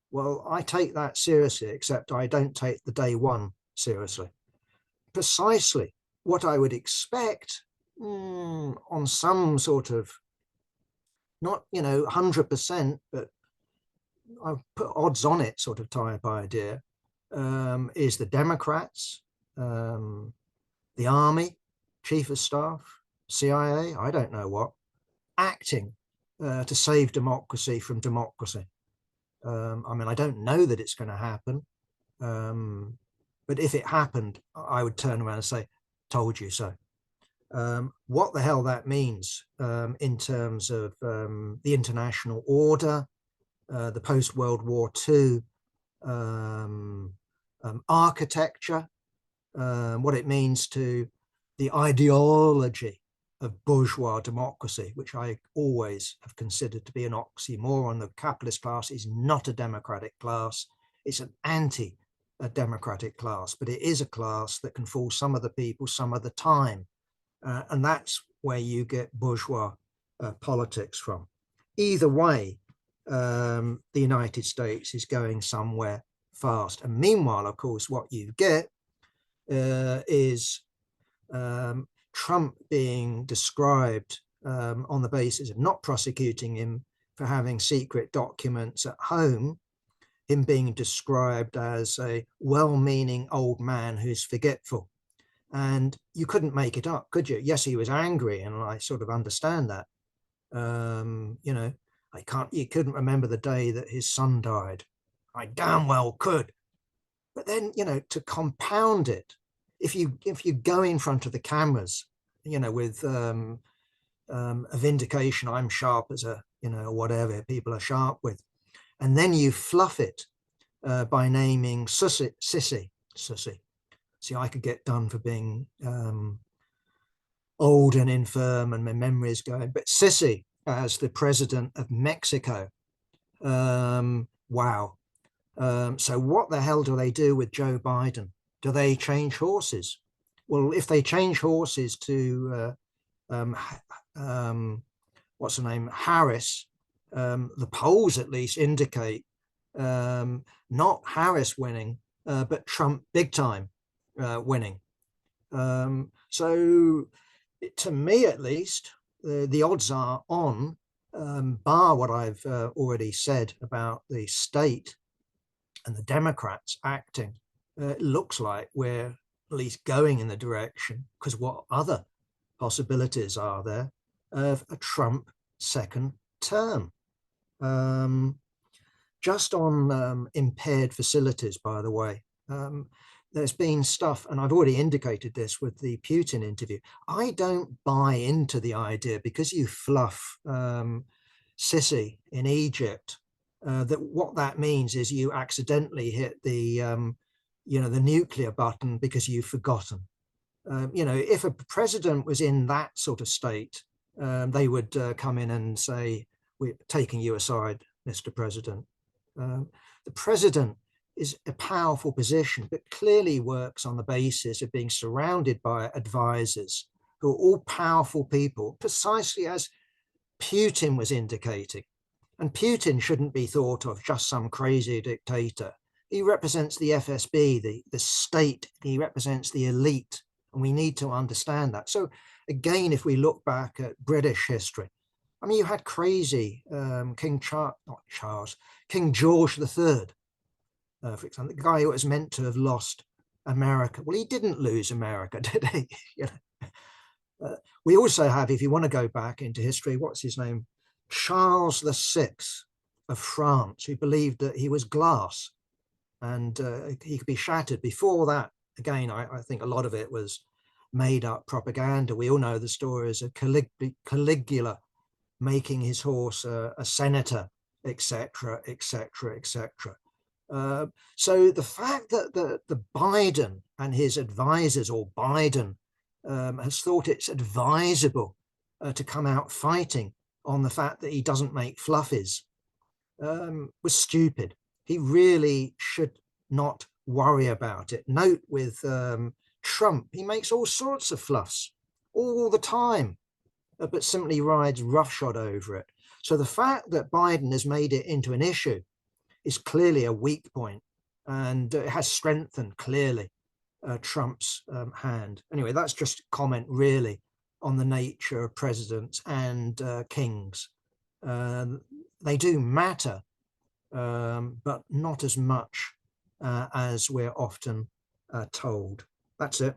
Well, I take that seriously, except I don't take the day one seriously. Precisely what I would expect on some sort of, not, 100%, but I'll put odds on it sort of type idea, is the Democrats, the Army, Chief of Staff, CIA, I don't know what, acting to save democracy from democracy. I mean, I don't know that it's going to happen, but if it happened, I would turn around and say, told you so. What the hell that means in terms of the international order, the post-World War II architecture, what it means to the ideology of bourgeois democracy, which I always have considered to be an oxymoron. The capitalist class is not a democratic class. It's an anti-democratic class, but it is a class that can fool some of the people some of the time. And that's where you get bourgeois politics from. Either way, the United States is going somewhere fast. And meanwhile, of course, what you get is Trump being described on the basis of not prosecuting him for having secret documents at home, him being described as a well-meaning old man who's forgetful. And you couldn't make it up, could you? Yes, he was angry, and I sort of understand that. You couldn't remember the day that his son died. I damn well could. But then, to compound it, if you go in front of the cameras, with a vindication, I'm sharp as a, whatever people are sharp with, and then you fluff it by naming sissy. See, I could get done for being old and infirm and my memory is going, but sissy as the president of Mexico. Wow. So what the hell do they do with Joe Biden? Do they change horses? Well, if they change horses to, what's her name, Harris, the polls at least indicate not Harris winning, but Trump big time winning. So to me, at least, the odds are on, bar what I've already said about the state and the Democrats acting. It looks like we're at least going in the direction, because what other possibilities are there of a Trump second term? Just on impaired facilities, by the way, there's been stuff, and I've already indicated this with the Putin interview. I don't buy into the idea, because you fluff Sisi in Egypt, that what that means is you accidentally hit the the nuclear button because you've forgotten. If a president was in that sort of state, they would come in and say, we're taking you aside, Mr. President. The president is a powerful position, but clearly works on the basis of being surrounded by advisors who are all powerful people, precisely as Putin was indicating. And Putin shouldn't be thought of just some crazy dictator. He represents the FSB, the state. He represents the elite. And we need to understand that. So again, if we look back at British history, I mean, you had crazy King George III, for example, the guy who was meant to have lost America. Well, he didn't lose America, did he? You know? We also have, if you want to go back into history, what's his name? Charles VI of France, who believed that he was glass and he could be shattered. Before that, again, I think a lot of it was made up propaganda. We all know the stories of Caligula making his horse a senator, etc., etc., etc. So the fact that the Biden and his advisors, or Biden, has thought it's advisable to come out fighting on the fact that he doesn't make fluffies was stupid. He really should not worry about it. Note with Trump, he makes all sorts of fluffs all the time, but simply rides roughshod over it. So the fact that Biden has made it into an issue is clearly a weak point, and it has strengthened clearly Trump's hand. Anyway, that's just a comment really on the nature of presidents and kings. They do matter, but not as much as we're often told. That's it.